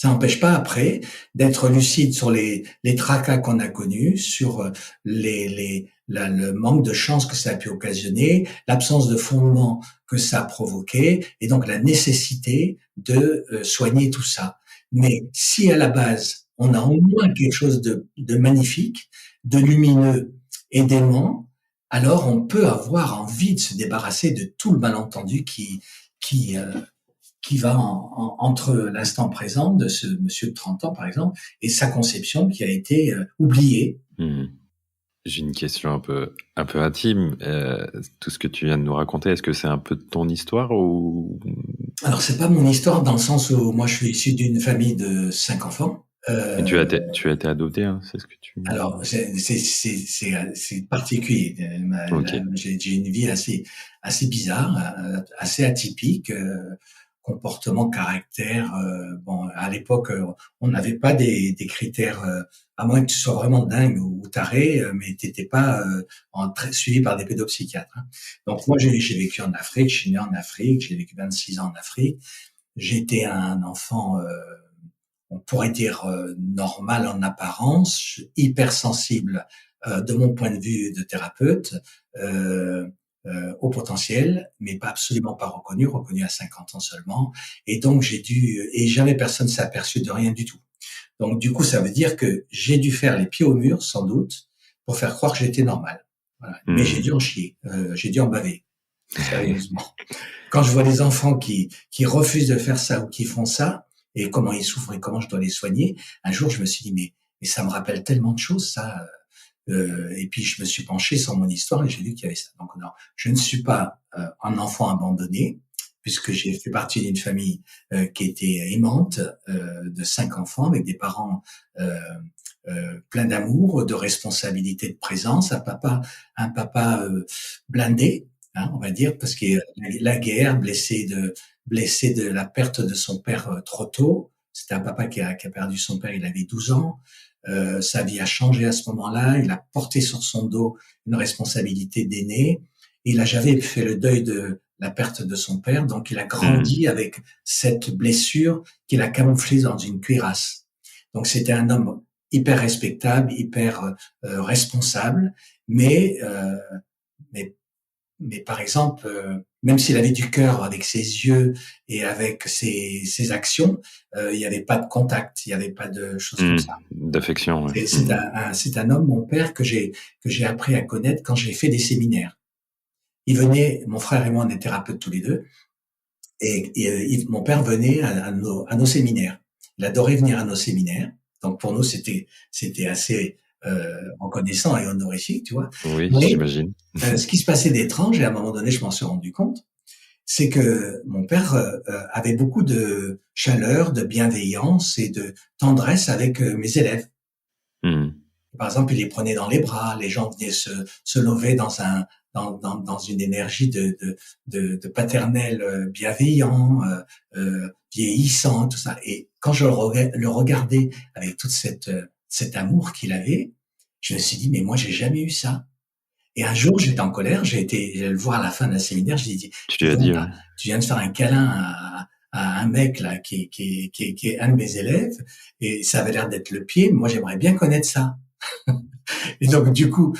Ça n'empêche pas après d'être lucide sur les tracas qu'on a connus, sur le manque de chance que ça a pu occasionner, l'absence de fondement que ça a provoqué, et donc la nécessité de soigner tout ça. Mais si à la base, on a au moins quelque chose de magnifique, de lumineux et d'aimant, alors on peut avoir envie de se débarrasser de tout le malentendu qui va entre l'instant présent de ce monsieur de 30 ans, par exemple, et sa conception qui a été oubliée. J'ai une question un peu intime. Tout ce que tu viens de nous raconter, est-ce que c'est un peu de ton histoire ou... Alors, c'est pas mon histoire dans le sens où moi, je suis issu d'une famille de 5 enfants. Et tu as été adopté, hein, c'est ce que tu... Alors, c'est particulier. Okay. J'ai une vie assez bizarre, assez atypique. Comportement, caractère. Bon, à l'époque, on n'avait pas des critères, à moins que tu sois vraiment dingue ou taré, mais t'étais pas suivi par des pédopsychiatres. Hein. Donc moi, j'ai vécu en Afrique, je suis né en Afrique, j'ai vécu 26 ans en Afrique. J'étais un enfant, on pourrait dire normal en apparence, hypersensible de mon point de vue de thérapeute. Au potentiel, mais pas absolument pas reconnu à 50 ans seulement. Et donc et jamais personne s'est aperçu de rien du tout. Donc du coup, ça veut dire que j'ai dû faire les pieds au mur, sans doute, pour faire croire que j'étais normal. Voilà. Mais j'ai dû en chier, j'ai dû en baver, sérieusement. Quand je vois les enfants qui refusent de faire ça ou qui font ça, et comment ils souffrent et comment je dois les soigner, un jour je me suis dit mais ça me rappelle tellement de choses, ça. Et puis je me suis penché sur mon histoire et j'ai vu qu'il y avait ça. Donc non, je ne suis pas un enfant abandonné, puisque j'ai fait partie d'une famille qui était aimante, de 5 enfants avec des parents pleins d'amour, de responsabilité, de présence, un papa blindé, hein, on va dire, parce que la guerre, blessé de la perte de son père trop tôt. C'était un papa qui a perdu son père, il avait 12 ans. Sa vie a changé à ce moment-là. Il a porté sur son dos une responsabilité d'aîné. Il a jamais fait le deuil de la perte de son père, donc il a grandi avec cette blessure qu'il a camouflée dans une cuirasse. Donc c'était un homme hyper respectable, hyper responsable, mais par exemple, même s'il avait du cœur avec ses yeux et avec ses actions, il n'y avait pas de contact, il n'y avait pas de choses comme ça. D'affection. Ouais. C'est un homme, mon père, que j'ai appris à connaître quand j'ai fait des séminaires. Il venait, mon frère et moi, on est thérapeutes tous les deux, et mon père venait à nos séminaires. Il adorait venir à nos séminaires. Donc pour nous, c'était assez reconnaissant et honorifique, tu vois. Oui, j'imagine. Ce qui se passait d'étrange, et à un moment donné, je m'en suis rendu compte, c'est que mon père avait beaucoup de chaleur, de bienveillance et de tendresse avec mes élèves. Par exemple, il les prenait dans les bras, les gens venaient se lever dans une énergie de paternel bienveillant, vieillissant, tout ça. Et quand je le regardais avec toute cet amour qu'il avait, je me suis dit, mais moi, j'ai jamais eu ça. Et un jour, j'étais en colère, j'ai été le voir à la fin d'un séminaire, j'ai dit, tu viens de faire un câlin à un mec là qui est un de mes élèves, et ça avait l'air d'être le pied, moi j'aimerais bien connaître ça. Et donc du coup,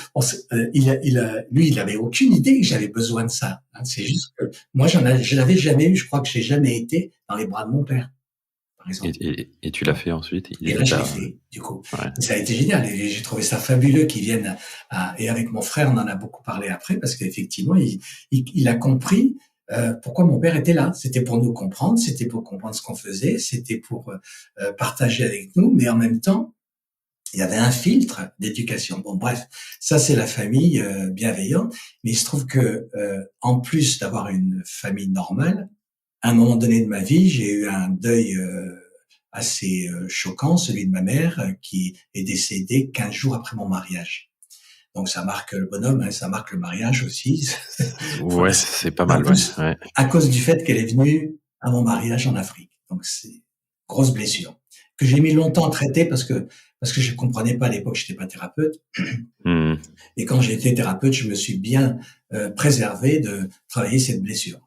lui, il avait aucune idée que j'avais besoin de ça. C'est juste que moi, je l'avais jamais eu. Je crois que j'ai jamais été dans les bras de mon père, par exemple. Et tu l'as fait ensuite. Et là, je l'ai fait, du coup. Ouais. Ça a été génial. Et j'ai trouvé ça fabuleux qu'ils viennent. Et avec mon frère, on en a beaucoup parlé après, parce qu'effectivement, il a compris pourquoi mon père était là. C'était pour nous comprendre, c'était pour comprendre ce qu'on faisait, c'était pour partager avec nous, mais en même temps, il y avait un filtre d'éducation. Bon, bref, ça c'est la famille bienveillante. Mais il se trouve que, en plus d'avoir une famille normale, à un moment donné de ma vie, j'ai eu un deuil assez choquant, celui de ma mère, qui est décédée 15 jours après mon mariage. Donc ça marque le bonhomme, hein, ça marque le mariage aussi. Ouais, c'est pas mal. Ouais. À cause du fait qu'elle est venue à mon mariage en Afrique. Donc c'est grosse blessure que j'ai mis longtemps à traiter parce que je comprenais pas à l'époque, j'étais pas thérapeute. Et quand j'ai été thérapeute, je me suis bien préservé de travailler cette blessure.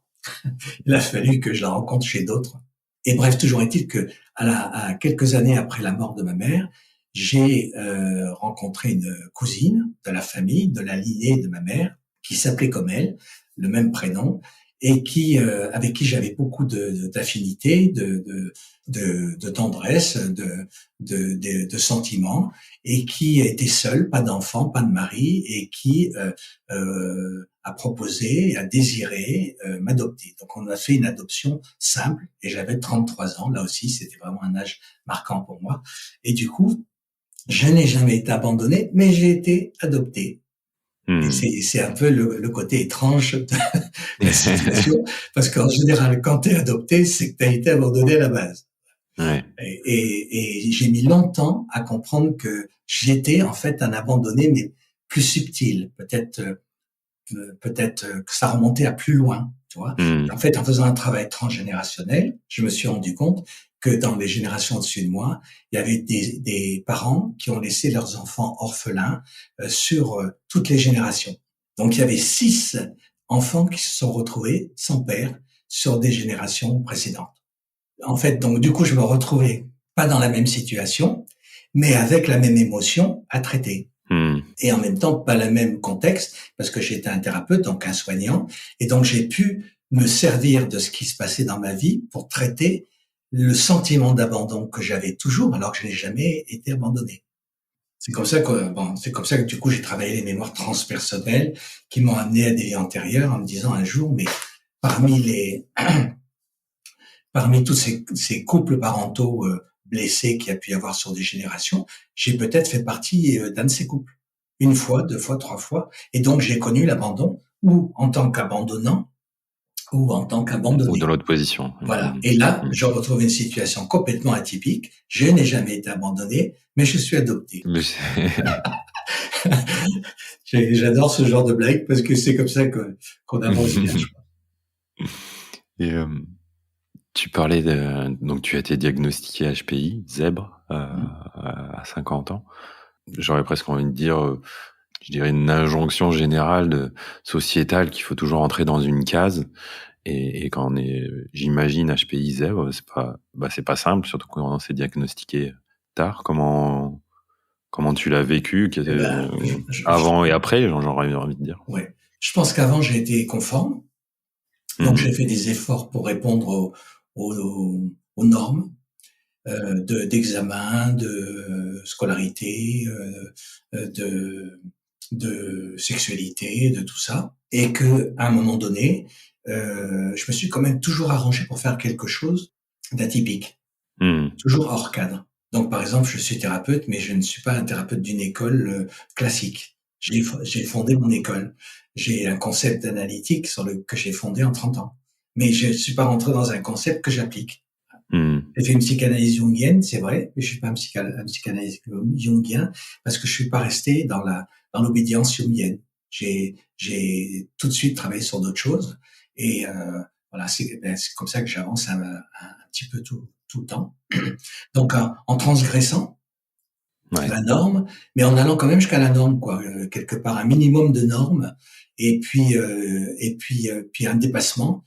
Il a fallu que je la rencontre chez d'autres Et bref, toujours est-il que à quelques années après la mort de ma mère, j'ai rencontré une cousine de la famille, de la lignée de ma mère, qui s'appelait comme elle, le même prénom, et qui avec qui j'avais beaucoup d'affinité, de tendresse, de sentiments, et qui était seule, pas d'enfant, pas de mari, et qui a proposé, a désiré m'adopter. Donc on a fait une adoption simple, et j'avais 33 ans. Là aussi, c'était vraiment un âge marquant pour moi. Et du coup, je n'ai jamais été abandonné, mais j'ai été adopté. Et c'est un peu le côté étrange de la situation, parce qu'en général, quand tu es adopté, c'est que tu as été abandonné à la base. Ouais. Et j'ai mis longtemps à comprendre que j'étais en fait un abandonné, mais plus subtil. Peut-être que ça remontait à plus loin, tu vois. En fait, en faisant un travail transgénérationnel, je me suis rendu compte que dans les générations au-dessus de moi, il y avait des parents qui ont laissé leurs enfants orphelins sur toutes les générations. Donc, il y avait 6 enfants qui se sont retrouvés sans père sur des générations précédentes. En fait, donc, du coup, je me retrouvais pas dans la même situation, mais avec la même émotion à traiter. Et en même temps, pas le même contexte, parce que j'étais un thérapeute, donc un soignant, et donc j'ai pu me servir de ce qui se passait dans ma vie pour traiter le sentiment d'abandon que j'avais toujours, alors que je n'ai jamais été abandonné. C'est comme ça que du coup j'ai travaillé les mémoires transpersonnelles qui m'ont amené à des vies antérieures en me disant un jour, mais parmi tous ces couples parentaux blessés qu'il y a pu y avoir sur des générations, j'ai peut-être fait partie d'un de ces couples. 1 fois, 2 fois, 3 fois. Et donc, j'ai connu l'abandon, ou en tant qu'abandonnant, ou en tant qu'abandonné. Ou dans l'autre position. Voilà. Et là, je retrouve une situation complètement atypique. Je n'ai jamais été abandonné, mais je suis adopté. J'adore ce genre de blague parce que c'est comme ça qu'on avance bien, je crois. Et tu parlais donc tu as été diagnostiqué HPI, zèbre, à 50 ans. J'aurais presque envie de dire, je dirais une injonction générale sociétale qu'il faut toujours entrer dans une case. Et quand on est, j'imagine, HPI zèbre, c'est pas simple, surtout quand on s'est diagnostiqué tard. Comment tu l'as vécu, avant et après, j'aurais envie de dire. Ouais. Je pense qu'avant, j'ai été conforme. Donc, j'ai fait des efforts pour répondre aux normes d'examen, de scolarité, de sexualité, de tout ça. Et que, à un moment donné, je me suis quand même toujours arrangé pour faire quelque chose d'atypique. Toujours hors cadre. Donc, par exemple, je suis thérapeute, mais je ne suis pas un thérapeute d'une école classique. J'ai fondé mon école. J'ai un concept analytique que j'ai fondé en 30 ans. Mais je ne suis pas rentré dans un concept que j'applique. J'ai fait une psychanalyse jungienne, c'est vrai, mais je suis pas un psychanalyste jungien parce que je suis pas resté dans l'obédience jungienne. J'ai tout de suite travaillé sur d'autres choses et voilà, c'est comme ça que j'avance un petit peu tout le temps. Donc en transgressant la norme, mais en allant quand même jusqu'à la norme, quoi, quelque part un minimum de normes et puis un dépassement.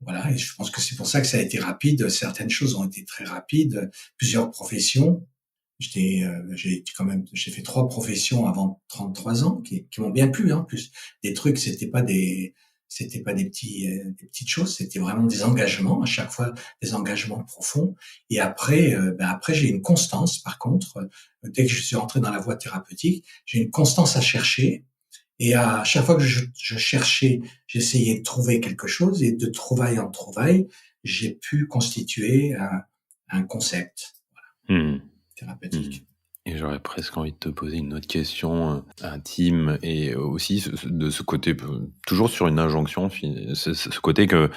Voilà, et je pense que c'est pour ça que ça a été rapide. Certaines choses ont été très rapides. Plusieurs professions. J'ai fait 3 professions avant 33 ans qui m'ont bien plu, hein, en plus. Des trucs, c'était pas des petites choses, c'était vraiment des engagements, à chaque fois des engagements profonds. Et après, j'ai une constance, par contre, dès que je suis rentré dans la voie thérapeutique, j'ai une constance à chercher. Et à chaque fois que je cherchais, j'essayais de trouver quelque chose, et de trouvaille en trouvaille, j'ai pu constituer un concept thérapeutique. Et j'aurais presque envie de te poser une autre question intime, et aussi de ce côté, toujours sur une injonction, ce côté que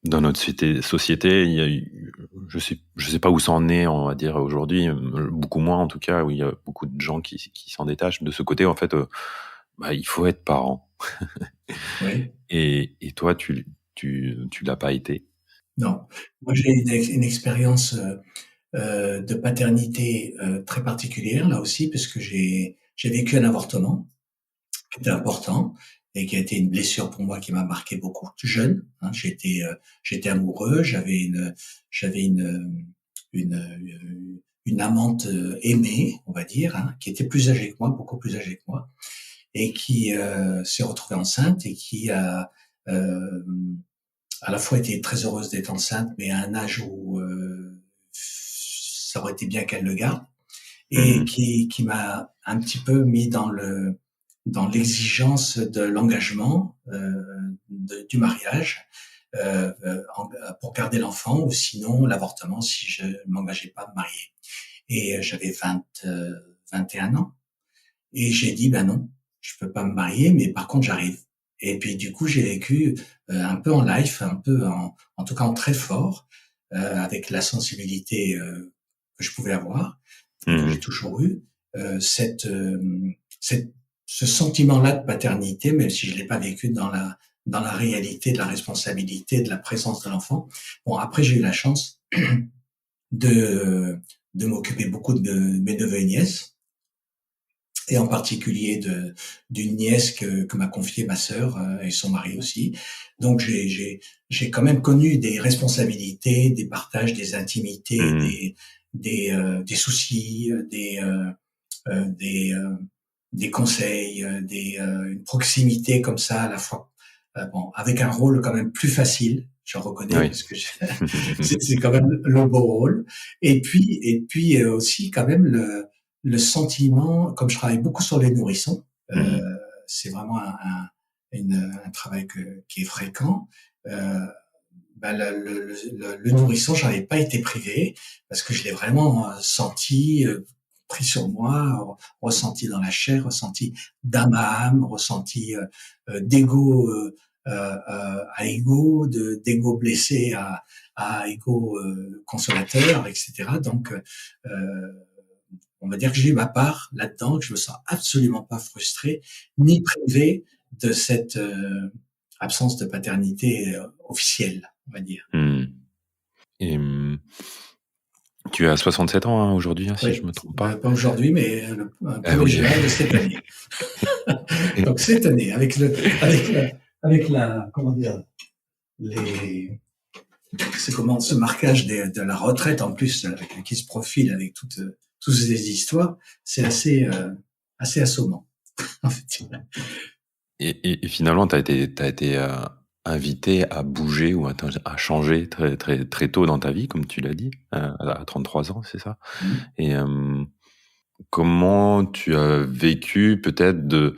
dans notre société, il y a eu, je sais pas où ça en est, on va dire aujourd'hui, beaucoup moins en tout cas, où il y a beaucoup de gens qui s'en détachent de ce côté, en fait, il faut être parent. Oui. Et toi, tu l'as pas été. Non, moi j'ai une expérience de paternité très particulière là aussi, parce que j'ai vécu un avortement qui était important, et qui a été une blessure pour moi qui m'a marqué beaucoup. Jeune, hein, j'étais amoureux, j'avais une amante aimée, on va dire, hein, qui était plus âgée que moi, beaucoup plus âgée que moi, et qui s'est retrouvée enceinte et qui a à la fois été très heureuse d'être enceinte, mais à un âge où ça aurait été bien qu'elle le garde, et qui m'a un petit peu mis dans l'exigence de l'engagement du mariage pour garder l'enfant, ou sinon l'avortement si je m'engageais pas à me marier. Et j'avais 21 ans, et j'ai dit ben non, je peux pas me marier, mais par contre j'arrive. Et puis du coup j'ai vécu un peu en live, un peu en tout cas en très fort, avec la sensibilité que je pouvais avoir, que j'ai toujours eu, ce sentiment-là de paternité, même si je l'ai pas vécu dans la réalité de la responsabilité, de la présence de l'enfant. Bon, après j'ai eu la chance de m'occuper beaucoup de mes neveux et nièces, et en particulier d'une nièce que m'a confiée ma sœur et son mari aussi. Donc j'ai quand même connu des responsabilités, des partages, des intimités, des soucis, des conseils, une proximité comme ça à la fois. Bon, avec un rôle quand même plus facile, je reconnais, Oui. parce que c'est quand même le beau rôle. Et puis aussi quand même le sentiment, comme je travaille beaucoup sur les nourrissons, c'est vraiment un travail qui est fréquent. Le nourrisson, j'en ai pas été privé, parce que je l'ai vraiment senti, pris sur moi, ressenti dans la chair, ressenti d'âme à âme, ressenti d'ego à ego, d'ego blessé à ego consolateur, etc. Donc on va dire que j'ai eu ma part là-dedans, que je me sens absolument pas frustré ni privé de cette absence de paternité officielle, on va dire. Et tu as 67 ans hein, aujourd'hui, hein, si je me trompe pas. Pas aujourd'hui, mais le 1er juin de cette année. Donc cette année, avec la comment dire, ce marquage de la retraite en plus qui se profile avec toutes ces histoires, c'est assez assommant. En fait. Et finalement, t'as été invité à bouger ou à changer très très très tôt dans ta vie, comme tu l'as dit, à 33 ans, c'est ça. Et comment tu as vécu peut-être de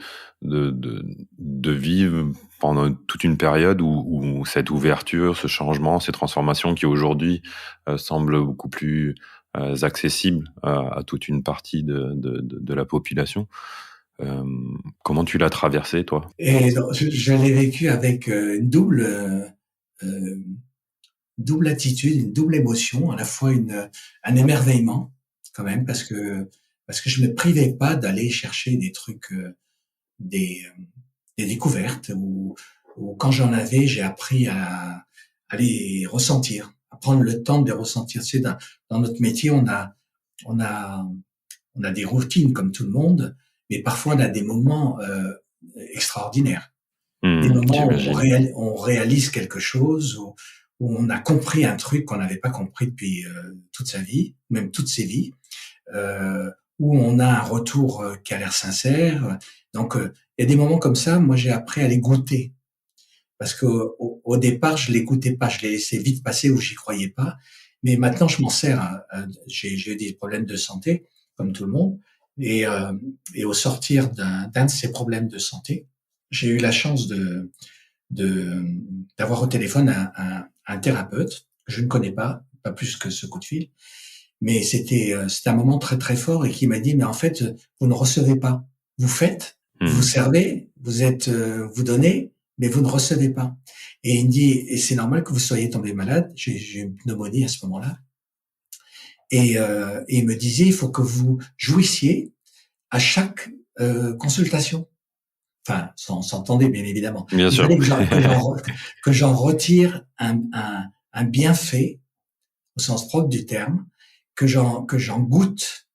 vivre pendant toute une période où cette ouverture, ce changement, ces transformations qui aujourd'hui semblent beaucoup plus accessibles à toute une partie de la population. Comment tu l'as traversé, toi? Et je l'ai vécu avec une double attitude, une double émotion, à la fois un émerveillement quand même, parce que je me privais pas d'aller chercher des trucs, des découvertes, ou quand j'en avais, j'ai appris à les ressentir, à prendre le temps de les ressentir. Tu sais, dans notre métier, on a des routines comme tout le monde, mais parfois on a des moments extraordinaires, des moments où on réalise quelque chose, où on a compris un truc qu'on n'avait pas compris depuis toute sa vie, même toutes ses vies, où on a un retour qui a l'air sincère. Donc il y a des moments comme ça, moi j'ai appris à les goûter, parce que au départ je les goûtais pas, je les laissais vite passer ou j'y croyais pas, mais maintenant je m'en sers. J'ai eu des problèmes de santé comme tout le monde, et au sortir d'un de ces problèmes de santé, j'ai eu la chance d'avoir au téléphone un thérapeute que je ne connais pas plus que ce coup de fil, mais c'était un moment très très fort, et qui m'a dit mais en fait vous ne recevez pas, vous faites, vous servez, vous donnez, mais vous ne recevez pas. Et il me dit et c'est normal que vous soyez tombé malade, j'ai une pneumonie à ce moment-là, et il me disait il faut que vous jouissiez à chaque consultation. Enfin, on s'entendait bien évidemment. Bien sûr. Il fallait que j'en retire un bienfait au sens propre du terme, que j'en goûte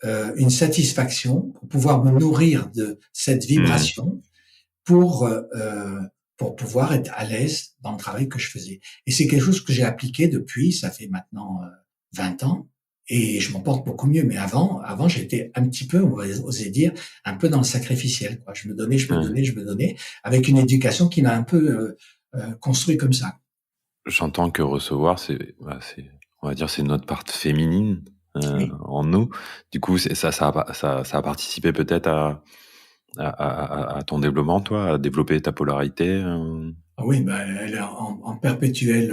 une satisfaction pour pouvoir me nourrir de cette vibration, pour euh, pour pouvoir être à l'aise dans le travail que je faisais. Et c'est quelque chose que j'ai appliqué depuis, ça fait maintenant 20 ans, et je m'en porte beaucoup mieux. Mais avant, j'étais un petit peu, on va oser dire, un peu dans le sacrificiel, quoi. Je me donnais, je me Ouais. donnais, je me donnais, avec une éducation qui m'a un peu construit comme ça. J'entends que recevoir, on va dire, c'est notre part féminine Oui. en nous. Du coup, ça a participé peut-être à ton développement, toi, à développer ta polarité. Ah oui, bah, elle est en perpétuelle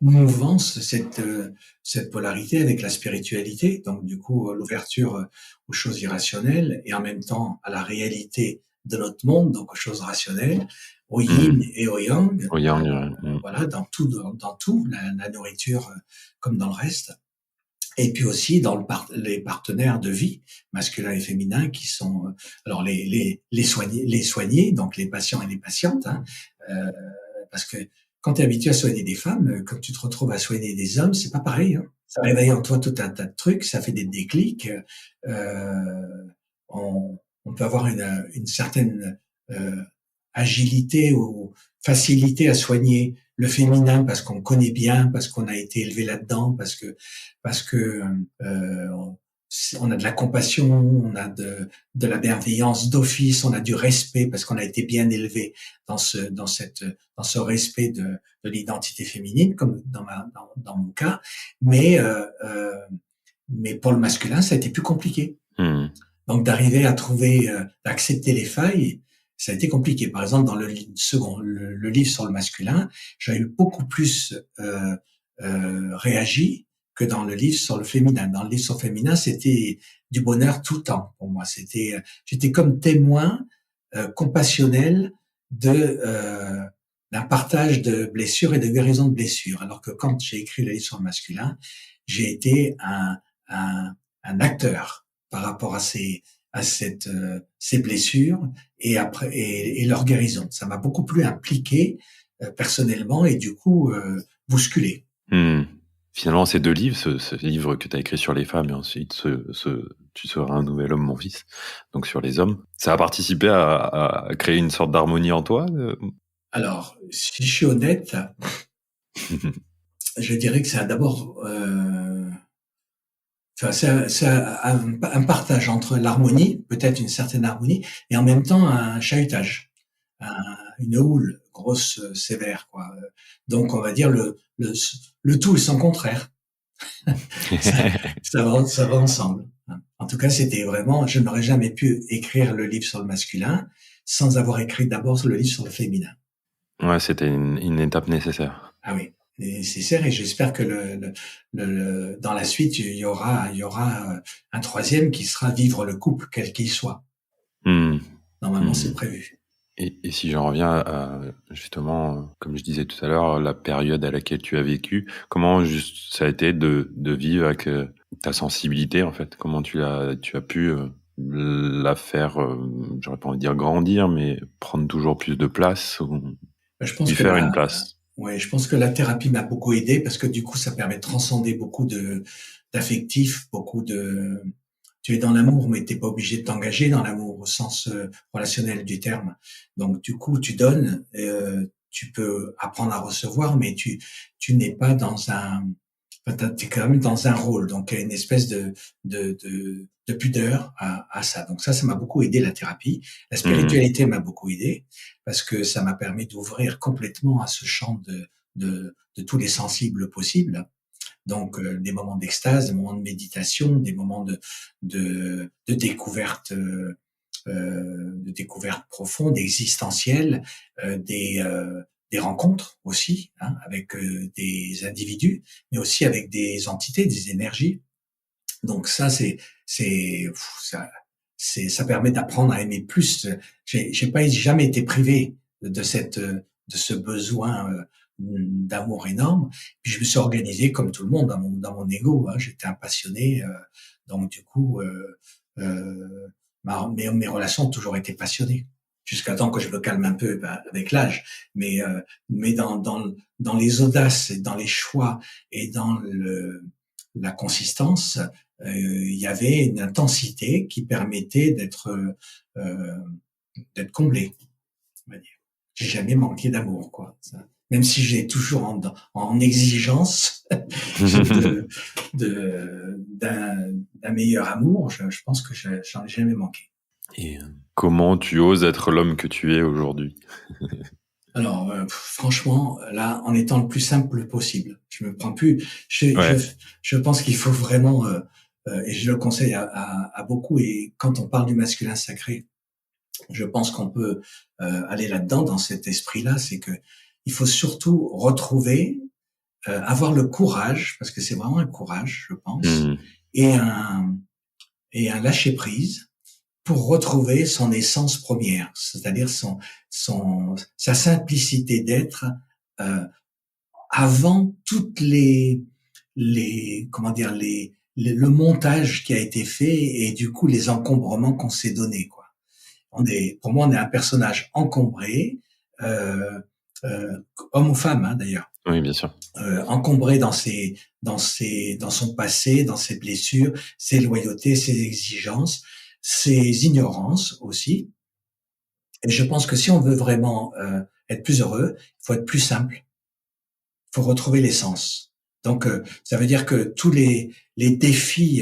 mouvance, cette polarité avec la spiritualité. Donc, du coup, l'ouverture aux choses irrationnelles et en même temps à la réalité de notre monde, donc aux choses rationnelles, au yin Hmm. et au yang. Au yang, Voilà, dans tout, la nourriture comme dans le reste. Et puis aussi dans les partenaires de vie, masculins et féminins, qui sont alors les soignés, donc les patients et les patientes, hein, euh, parce que quand tu es habitué à soigner des femmes, quand tu te retrouves à soigner des hommes, c'est pas pareil. Hein. Ça réveille en toi tout un tas de trucs, ça fait des déclics. Euh, on peut avoir une certaine euh, agilité ou facilité à soigner le féminin parce qu'on connaît bien, parce qu'on a été élevé là-dedans, parce que on a de la compassion, on a de la bienveillance d'office, on a du respect parce qu'on a été bien élevé dans ce respect de l'identité féminine, comme dans mon cas. Mais mais pour le masculin, ça a été plus compliqué. hmm. Donc d'arriver à trouver, d'accepter les failles, ça a été compliqué. Par exemple, dans le livre sur le masculin, j'ai eu beaucoup plus réagi que dans le livre sur le féminin. Dans le livre sur le féminin, c'était du bonheur tout le temps pour moi. J'étais comme témoin compassionnel d'un partage de blessures et de guérison de blessures. Alors que quand j'ai écrit le livre sur le masculin, j'ai été un, un acteur par rapport ces blessures et leur guérison. Ça m'a beaucoup plus impliqué personnellement et du coup bousculé. Hmm. Finalement, ces deux livres, ce livre que tu as écrit sur les femmes et ensuite Tu seras un nouvel homme, mon fils, donc sur les hommes, ça a participé à créer une sorte d'harmonie en toi Alors, si je suis honnête, je dirais que ça a d'abord c'est un partage entre l'harmonie, peut-être une certaine harmonie, et en même temps un chahutage, une houle grosse, sévère, quoi. Donc, on va dire le tout et son contraire. ça, ça va ensemble. En tout cas, c'était vraiment, je n'aurais jamais pu écrire le livre sur le masculin sans avoir écrit d'abord le livre sur le féminin. Ouais, c'était une étape nécessaire. Ah oui, nécessaire, et j'espère que dans la suite, il y aura un troisième qui sera vivre le couple, quel qu'il soit. Hmm. Normalement, c'est Hmm. prévu. Et si j'en reviens à, justement, comme je disais tout à l'heure, la période à laquelle tu as vécu, comment juste ça a été de vivre avec ta sensibilité, en fait? Comment tu as pu la faire, j'aurais pas envie de dire grandir, mais prendre toujours plus de place ou Je pense lui que faire une place? ouais, je pense que la thérapie m'a beaucoup aidé parce que du coup, ça permet de transcender beaucoup d'affectifs, tu es dans l'amour, mais t'es pas obligé de t'engager dans l'amour au sens relationnel du terme. Donc, du coup, tu donnes, tu peux apprendre à recevoir, mais tu n'es pas t'es quand même dans un rôle. Donc, il y a une espèce de pudeur à ça. Donc, ça m'a beaucoup aidé, la thérapie. La Hmm. spiritualité m'a beaucoup aidé parce que ça m'a permis d'ouvrir complètement à ce champ de tous les sensibles possibles. Donc, des moments d'extase, des moments de méditation, des moments de découverte, de découverte profonde, existentielle, des rencontres aussi, hein, avec des individus, mais aussi avec des entités, des énergies. Donc c'est, ça, ça permet d'apprendre à aimer plus. J'ai pas jamais été privé de ce besoin d'amour énorme. Puis je me suis organisé comme tout le monde dans mon ego. Hein. J'étais un passionné, donc du coup, mes relations ont toujours été passionnées. Jusqu'à temps que je me calme un peu avec l'âge, mais dans les audaces, et dans les choix et dans la consistance, il y avait une intensité qui permettait d'être comblé. on va dire. J'ai jamais manqué d'amour, quoi. Ça. Même si j'ai toujours en exigence d'un meilleur amour, je pense que j'en ai jamais manqué. Et comment tu oses être l'homme que tu es aujourd'hui? Alors, franchement, là, en étant le plus simple possible. Je me prends plus. Ouais. Je pense qu'il faut vraiment, et je le conseille à beaucoup. Et quand on parle du masculin sacré, je pense qu'on peut aller là-dedans, dans cet esprit-là. C'est que il faut surtout retrouver, avoir le courage, parce que c'est vraiment un courage, je pense, Mmh. et un lâcher prise pour retrouver son essence première, c'est-à-dire sa simplicité d'être, euh, avant toutes comment dire, le montage qui a été fait et du coup les encombrements qu'on s'est donnés, quoi. Pour moi, on est un personnage encombré, euh, euh, homme ou femme, hein, d'ailleurs, Oui, bien sûr. encombré dans son passé, dans ses blessures, ses loyautés, ses exigences, ses ignorances aussi. Et je pense que si on veut vraiment être plus heureux, il faut être plus simple. Il faut retrouver l'essence. Donc, ça veut dire que tous les défis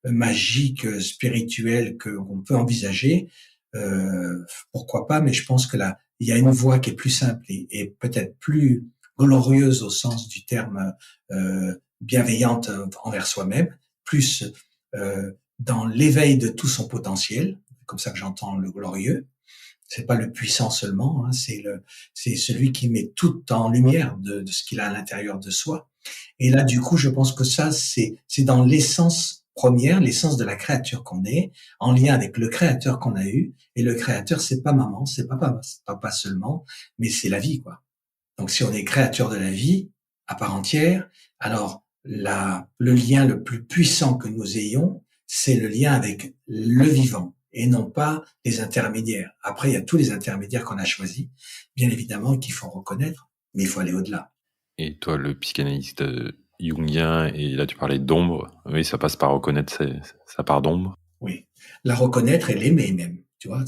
magiques, spirituels qu'on peut envisager, pourquoi pas, mais je pense que là, il y a une voie qui est plus simple et peut-être plus glorieuse au sens du terme, bienveillante envers soi-même, plus dans l'éveil de tout son potentiel, comme ça que j'entends le glorieux. C'est pas le puissant seulement, hein, c'est celui qui met tout en lumière de ce qu'il a à l'intérieur de soi. Et là, du coup, je pense que ça, c'est dans l'essence première, l'essence de la créature qu'on est, en lien avec le créateur qu'on a eu. Et le créateur, c'est pas maman, c'est papa seulement, mais c'est la vie, quoi. Donc, si on est créature de la vie à part entière, alors le lien le plus puissant que nous ayons, c'est le lien avec le vivant et non pas les intermédiaires. Après, il y a tous les intermédiaires qu'on a choisis, bien évidemment, qu'il faut reconnaître, mais il faut aller au-delà. Et toi, le psychanalyste jungien, et là tu parlais d'ombre, oui, ça passe par reconnaître sa part d'ombre. Oui, la reconnaître et l'aimer même. Tu vois,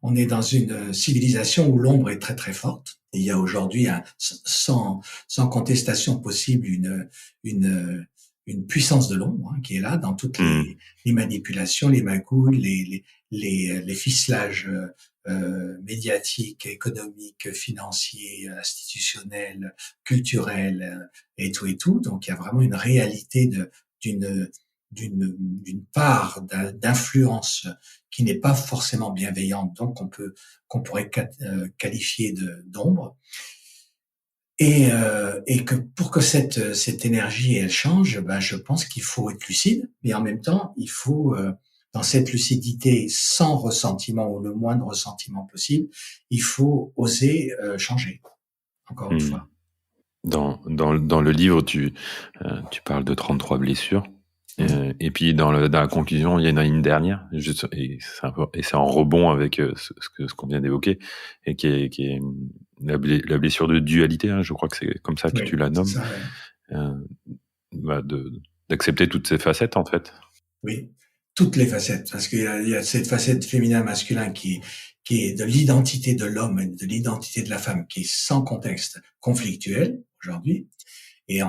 on est dans une civilisation où l'ombre est très très forte. Et il y a aujourd'hui, sans contestation possible, une puissance de l'ombre, hein, qui est là dans toutes Mmh. les manipulations, les magouilles, les ficelages médiatiques, économiques, financiers, institutionnels, culturels, et tout et tout. Donc il y a vraiment une réalité d'une d'une part d'influence qui n'est pas forcément bienveillante, donc qu'on pourrait qualifier d'ombre, et que pour que cette énergie elle change, ben je pense qu'il faut être lucide, mais en même temps il faut dans cette lucidité sans ressentiment ou le moins de ressentiment possible, il faut oser changer. Encore une Mmh. fois. Dans le livre, tu parles de 33 blessures. Et puis dans la conclusion, il y en a une dernière, et c'est en rebond avec ce qu'on vient d'évoquer, et qui est la blessure de dualité, hein, je crois que c'est comme ça que tu Oui, la c'est nommes, ça. Ouais. euh, d'accepter toutes ces facettes en fait. Oui, toutes les facettes, parce qu'il y a cette facette féminin-masculin qui est de l'identité de l'homme et de l'identité de la femme, qui est sans contexte conflictuel aujourd'hui, et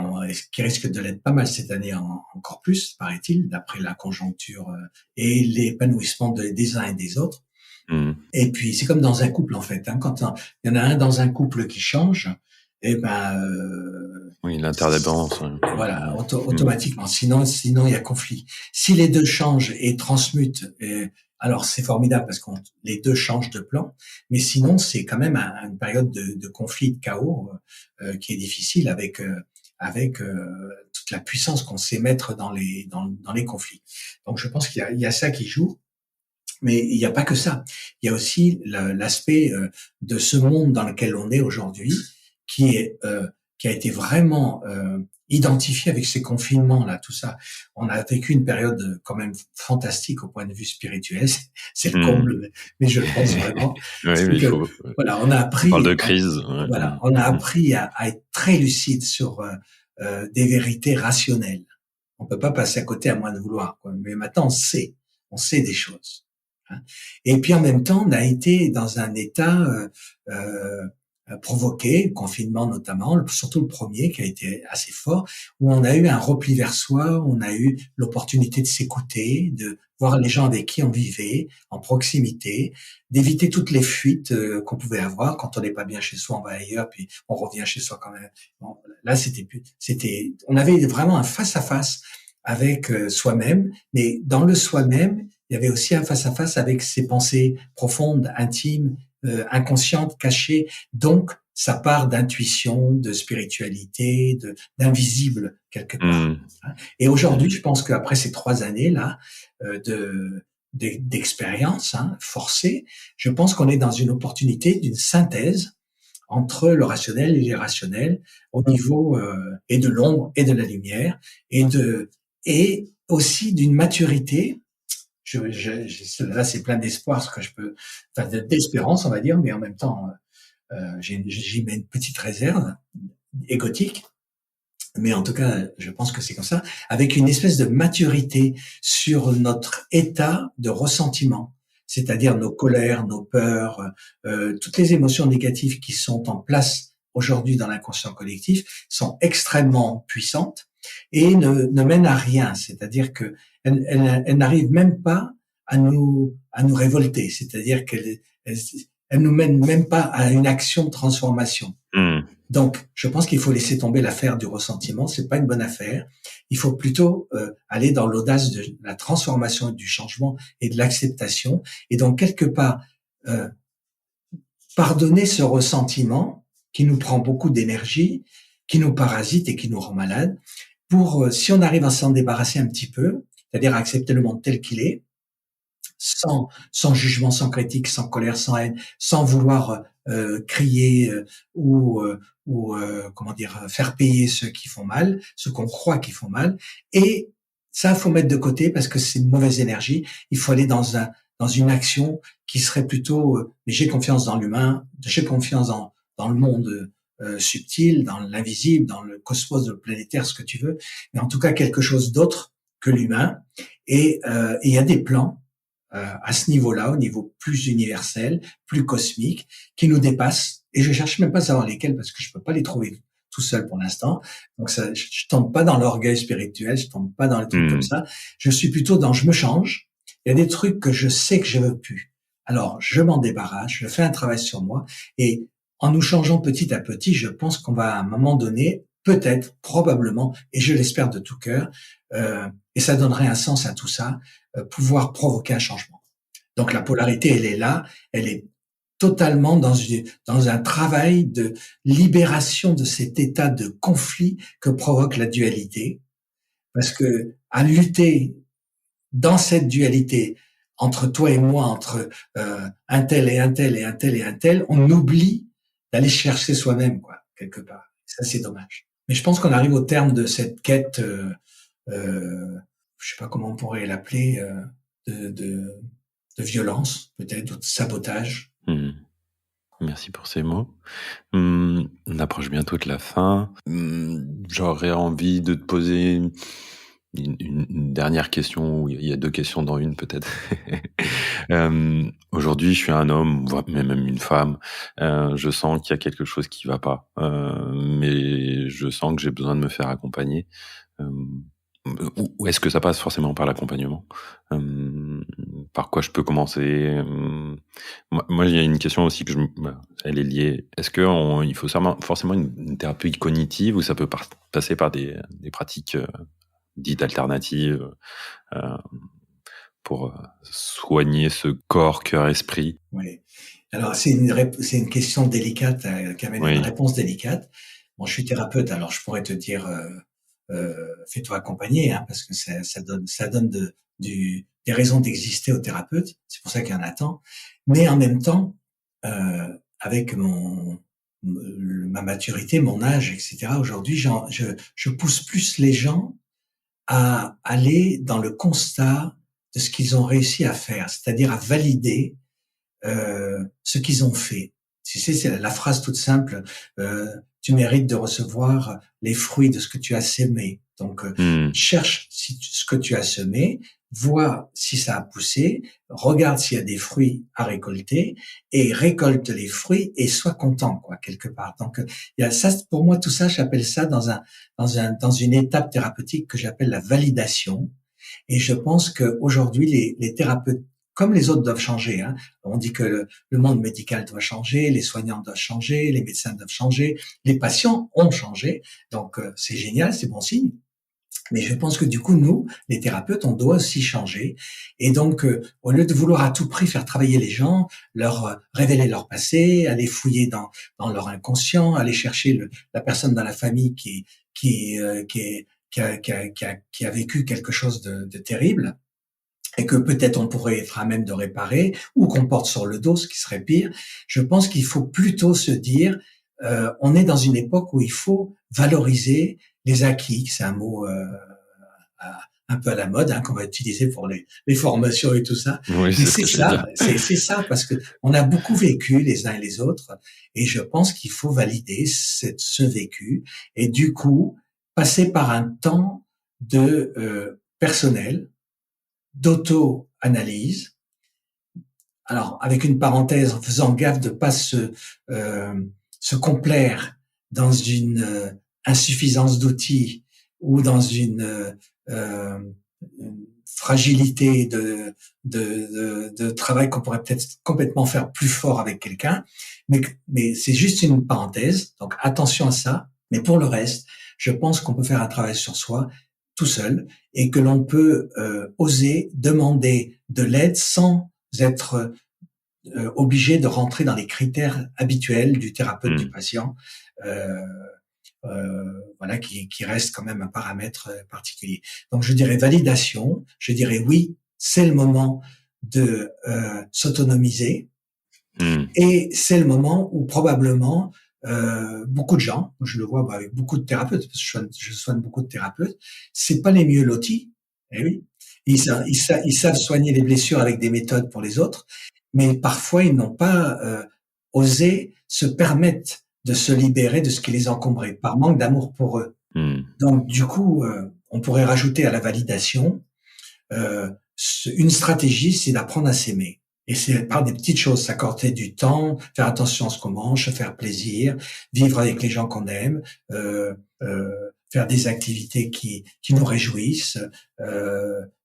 qui risque de l'être pas mal cette année encore plus, paraît-il, d'après la conjoncture et l'épanouissement des uns et des autres. Mmh. Et puis c'est comme dans un couple en fait, hein, quand il y en a un dans un couple qui change, et ben Oui, l'interdépendance. voilà, Mmh. automatiquement. Sinon, il y a conflit. Si les deux changent et transmutent, alors c'est formidable parce que les deux changent de plan. Mais sinon, c'est quand même une période de conflit, de chaos qui est difficile avec toute la puissance qu'on sait mettre dans les conflits. Donc, je pense qu'il y a ça qui joue. Mais il n'y a pas que ça. Il y a aussi l'aspect de ce monde dans lequel on est aujourd'hui, qui a été vraiment identifié avec ces confinements là, tout ça. On a vécu une période quand même fantastique au point de vue spirituel. C'est le Mmh. comble, mais je le pense vraiment. Oui, mais C'est il que faut. voilà, on a On parle de appris, crise. Ouais. voilà, on a appris à être très lucide sur des vérités rationnelles. On peut pas passer à côté à moins de vouloir, quoi. Mais maintenant on sait des choses. hein. Et puis en même temps, on a été dans un état provoqué, le confinement notamment, surtout le premier qui a été assez fort, où on a eu un repli vers soi, on a eu l'opportunité de s'écouter, de voir les gens avec qui on vivait, en proximité, d'éviter toutes les fuites qu'on pouvait avoir. Quand on n'est pas bien chez soi, on va ailleurs, puis on revient chez soi quand même. Bon, là, on avait vraiment un face-à-face avec soi-même, mais dans le soi-même, il y avait aussi un face-à-face avec ses pensées profondes, intimes, inconscientes, cachées. Donc, ça part d'intuition, de spiritualité, d'invisible quelque part. Et aujourd'hui, je pense qu'après ces 3 années-là d'expérience forcée, je pense qu'on est dans une opportunité d'une synthèse entre le rationnel et l'irrationnel au niveau et de l'ombre et de la lumière et aussi d'une maturité. Là, c'est plein d'espoir, d'espérance, on va dire, mais en même temps, j'y mets une petite réserve égotique. Mais en tout cas, je pense que c'est comme ça, avec une espèce de maturité sur notre état de ressentiment, c'est-à-dire nos colères, nos peurs, toutes les émotions négatives qui sont en place aujourd'hui dans l'inconscient collectif sont extrêmement puissantes et ne mènent à rien, c'est-à-dire que elles n'arrivent même pas à nous révolter, c'est-à-dire qu'elles nous mènent même pas à une action de transformation. Donc, je pense qu'il faut laisser tomber l'affaire du ressentiment. C'est pas une bonne affaire. Il faut plutôt aller dans l'audace de la transformation et du changement et de l'acceptation. Et donc, quelque part, pardonner ce ressentiment qui nous prend beaucoup d'énergie, qui nous parasite et qui nous rend malade, pour, si on arrive à s'en débarrasser un petit peu, c'est-à-dire à accepter le monde tel qu'il est, sans jugement, sans critique, sans colère, sans haine, sans vouloir crier ou comment dire, faire payer ceux qui font mal, ceux qu'on croit qui font mal. Et ça, faut mettre de côté parce que c'est une mauvaise énergie. Il faut aller dans une action qui serait plutôt mais j'ai confiance dans l'humain, j'ai confiance dans le monde subtil, dans l'invisible, dans le cosmos, le planétaire, ce que tu veux, mais en tout cas quelque chose d'autre que l'humain. Et il y a des plans à ce niveau-là, au niveau plus universel, plus cosmique, qui nous dépassent. Et je cherche même pas à savoir lesquels parce que je peux pas les trouver tout seul pour l'instant. Donc ça, je tombe pas dans l'orgueil spirituel, je tombe pas dans les trucs comme ça. Je suis plutôt dans je me change. Il y a des trucs que je sais que je veux plus. Alors je m'en débarrasse, je fais un travail sur moi et en nous changeant petit à petit, je pense qu'on va à un moment donné, peut-être, probablement, et je l'espère de tout cœur, et ça donnerait un sens à tout ça, pouvoir provoquer un changement. Donc la polarité, elle est là, elle est totalement dans un travail de libération de cet état de conflit que provoque la dualité, parce que à lutter dans cette dualité entre toi et moi, entre un tel et un tel et un tel et un tel, on oublie d'aller chercher soi-même, quoi, quelque part. Ça, c'est dommage. Mais je pense qu'on arrive au terme de cette quête, je sais pas comment on pourrait l'appeler, de violence, peut-être, de sabotage. Merci pour ces mots. On approche bientôt de la fin. J'aurais envie de te poser une dernière question, où il y a 2 questions dans une peut-être. Aujourd'hui, je suis un homme, même une femme. Je sens qu'il y a quelque chose qui va pas, mais je sens que j'ai besoin de me faire accompagner. Ou est-ce que ça passe forcément par l'accompagnement? Par quoi je peux commencer? Moi, il y a une question aussi elle est liée. Est-ce que il faut forcément une thérapie cognitive ou ça peut passer par des pratiques dites alternatives pour soigner ce corps, cœur, esprit? Oui. Alors c'est une question délicate qui amène une réponse délicate. Bon, je suis thérapeute, alors je pourrais te dire fais-toi accompagner, hein, parce que ça donne des raisons d'exister aux thérapeutes. C'est pour ça qu'il y en a tant. Mais en même temps, avec ma maturité, mon âge, etc. Aujourd'hui, je pousse plus les gens à aller dans le constat de ce qu'ils ont réussi à faire, c'est-à-dire à valider ce qu'ils ont fait. Tu sais, c'est la phrase toute simple. Tu mérites de recevoir les fruits de ce que tu as sémé. Donc, cherche ce que tu as semé, voit si ça a poussé, regarde s'il y a des fruits à récolter et récolte les fruits et soit content, quoi, quelque part. Donc, il y a ça, pour moi, tout ça, j'appelle ça dans une étape thérapeutique que j'appelle la validation. Et je pense qu'aujourd'hui, les thérapeutes, comme les autres, doivent changer. Hein. On dit que le monde médical doit changer, les soignants doivent changer, les médecins doivent changer, les patients ont changé. Donc, c'est génial, c'est bon signe. Mais je pense que du coup, nous, les thérapeutes, on doit aussi changer. Et donc, au lieu de vouloir à tout prix faire travailler les gens, leur révéler leur passé, aller fouiller dans leur inconscient, aller chercher la personne dans la famille qui, qui a vécu quelque chose de terrible, et que peut-être on pourrait être à même de réparer, ou qu'on porte sur le dos, ce qui serait pire, je pense qu'il faut plutôt se dire, on est dans une époque où il faut valoriser les acquis, c'est un mot un peu à la mode, hein, qu'on va utiliser pour les formations et tout ça. Oui, Mais c'est ce c'est que j'allais ça, dire. c'est ça, parce que on a beaucoup vécu les uns et les autres, et je pense qu'il faut valider ce vécu, et du coup, passer par un temps de personnel, d'auto-analyse. Alors, avec une parenthèse, en faisant gaffe de pas se complaire dans une insuffisance d'outils ou dans euh, une fragilité de travail qu'on pourrait peut-être complètement faire plus fort avec quelqu'un. Mais c'est juste une parenthèse. Donc, attention à ça. Mais pour le reste, je pense qu'on peut faire un travail sur soi tout seul et que l'on peut oser demander de l'aide sans être obligé de rentrer dans les critères habituels du thérapeute du Hmm. patient, euh, voilà, qui reste quand même un paramètre particulier. Donc je dirais validation, je dirais oui, c'est le moment de s'autonomiser, Hmm. et c'est le moment où probablement beaucoup de gens, je le vois avec beaucoup de thérapeutes, parce que je soigne beaucoup de thérapeutes, c'est pas les mieux lotis, eh oui, ils savent soigner les blessures avec des méthodes pour les autres, mais parfois ils n'ont pas osé se permettre de se libérer de ce qui les encombrait, par manque d'amour pour eux. Hmm. Donc du coup, on pourrait rajouter à la validation euh, une stratégie, c'est d'apprendre à s'aimer. Et c'est par des petites choses, s'accorder du temps, faire attention à ce qu'on mange, se faire plaisir, vivre avec les gens qu'on aime, euh, euh, faire des activités qui nous réjouissent,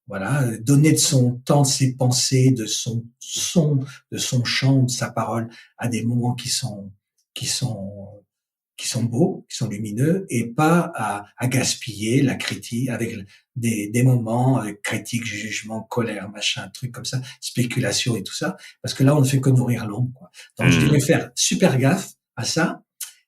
voilà, donner de son temps, de ses pensées, de son son, de son chant, de sa parole à des moments qui sont qui sont beaux, qui sont lumineux, et pas à gaspiller la critique avec des moments avec critique, jugement, colère, machin, truc comme ça, spéculation et tout ça, parce que là, on ne fait que nourrir l'ombre, quoi. Donc, je dirais Hmm. faire super gaffe à ça,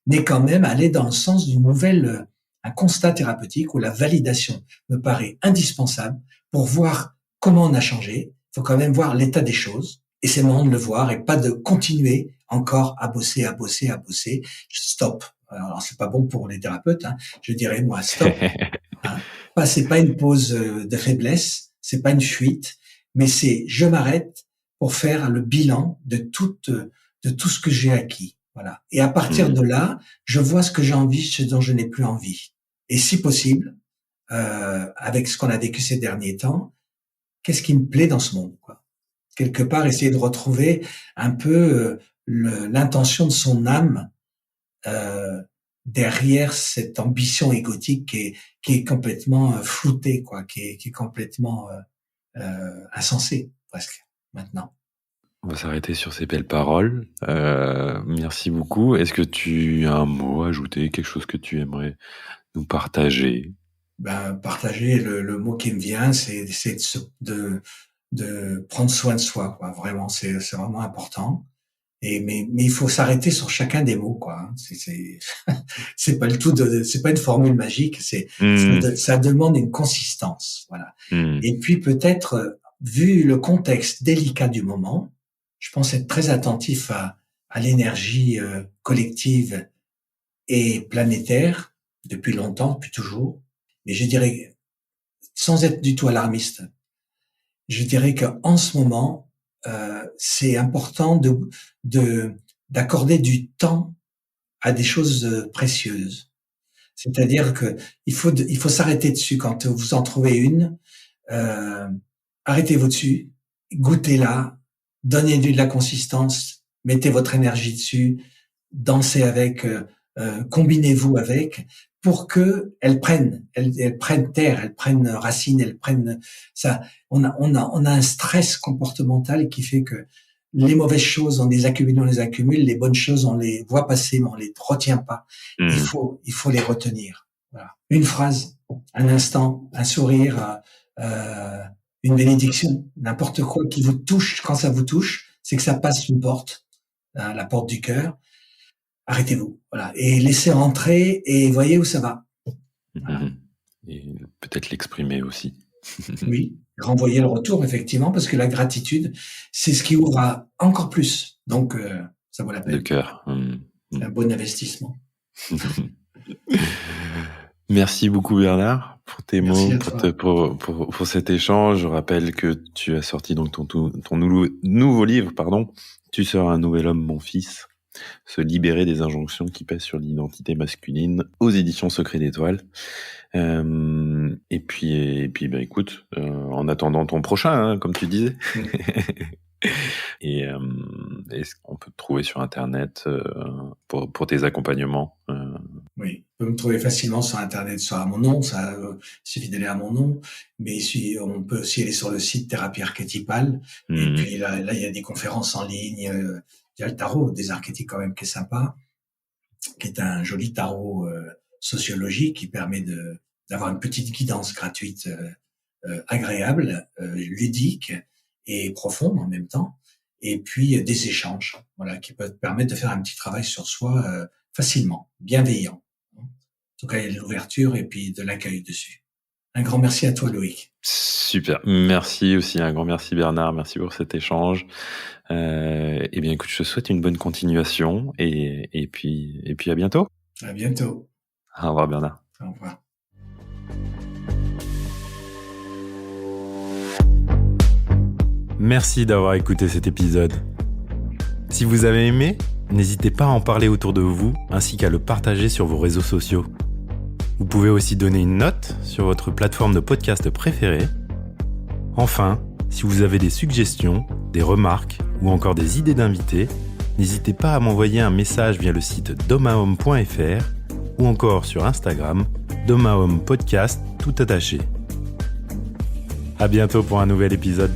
mais quand même aller dans le sens d'une nouvelle, un constat thérapeutique où la validation me paraît indispensable pour voir comment on a changé. Il faut quand même voir l'état des choses, et c'est le moment de le voir et pas de continuer encore à bosser, à bosser, à bosser. Stop. Alors, c'est pas bon pour les thérapeutes, hein. Je dirais, moi, stop. Hein. Pas, c'est pas une pause de faiblesse, c'est pas une fuite, mais c'est je m'arrête pour faire le bilan de tout ce que j'ai acquis. Voilà. Et à partir Hmm. de là, je vois ce que j'ai envie, ce dont je n'ai plus envie. Et si possible, avec ce qu'on a vécu ces derniers temps, qu'est-ce qui me plaît dans ce monde, quoi. Quelque part, essayer de retrouver un peu l'intention de son âme euh, derrière cette ambition égotique qui est complètement floutée, quoi, qui est complètement insensée presque maintenant. On va s'arrêter sur ces belles paroles. Merci beaucoup. Est-ce que tu as un mot à ajouter, quelque chose que tu aimerais nous partager? Ben, partager le mot qui me vient, c'est de prendre soin de soi, quoi. Vraiment, c'est vraiment important. Mais il faut s'arrêter sur chacun des mots, quoi. C'est pas le tout c'est pas une formule magique. Hmm. Ça demande une consistance, voilà. Hmm. Et puis peut-être, vu le contexte délicat du moment, je pense être très attentif à l'énergie collective et planétaire depuis longtemps, depuis toujours. Mais je dirais, sans être du tout alarmiste, je dirais qu'en ce moment, c'est important de d'accorder du temps à des choses précieuses. C'est-à-dire que il faut s'arrêter dessus quand vous en trouvez une. Euh, arrêtez-vous dessus, goûtez-la, donnez-lui de la consistance, mettez votre énergie dessus, dansez avec, combinez-vous avec, pour que elles prennent terre, elles prennent racine, elles prennent ça. On a un stress comportemental qui fait que les mauvaises choses, on les accumule, les bonnes choses, on les voit passer, mais on les retient pas. Il faut les retenir. Voilà. Une phrase, un instant, un sourire, une bénédiction, n'importe quoi qui vous touche. Quand ça vous touche, c'est que ça passe une porte, la porte du cœur. Arrêtez-vous, voilà, et laissez rentrer et voyez où ça va. Voilà. Et peut-être l'exprimer aussi. Oui, renvoyer le retour, effectivement, parce que la gratitude, c'est ce qui ouvre encore plus. Donc, ça vaut la peine. De cœur. C'est un bon investissement. Merci beaucoup Bernard pour tes Merci mots, pour cet échange. Je rappelle que tu as sorti donc ton nouveau livre, Tu seras un nouvel homme, mon fils. Se libérer des injonctions qui pèsent sur l'identité masculine aux éditions Secret d'Étoile. Et puis écoute, en attendant ton prochain, comme tu disais. Et on peut te trouver sur Internet pour tes accompagnements. Oui, on peut me trouver facilement sur Internet, soit à mon nom, ça suffit d'aller à mon nom, mais on peut aussi aller sur le site Thérapie Archétypale. Et puis là, il y a des conférences en ligne. Il y a le tarot des archétypes quand même qui est sympa, qui est un joli tarot sociologique qui permet d'avoir une petite guidance gratuite, agréable, ludique et profonde en même temps. Et puis des échanges, voilà, qui peuvent permettre de faire un petit travail sur soi facilement, bienveillant. En tout cas, il y a de l'ouverture et puis de l'accueil dessus. Un grand merci à toi, Loïc. Super, merci aussi, un grand merci Bernard, merci pour cet échange. Eh bien, écoute, je te souhaite une bonne continuation et puis à bientôt. À bientôt. Au revoir Bernard. Au revoir. Merci d'avoir écouté cet épisode. Si vous avez aimé, n'hésitez pas à en parler autour de vous ainsi qu'à le partager sur vos réseaux sociaux. Vous pouvez aussi donner une note sur votre plateforme de podcast préférée. Enfin, si vous avez des suggestions, des remarques ou encore des idées d'invités, n'hésitez pas à m'envoyer un message via le site domahome.fr ou encore sur Instagram, domahome podcast tout attaché. À bientôt pour un nouvel épisode.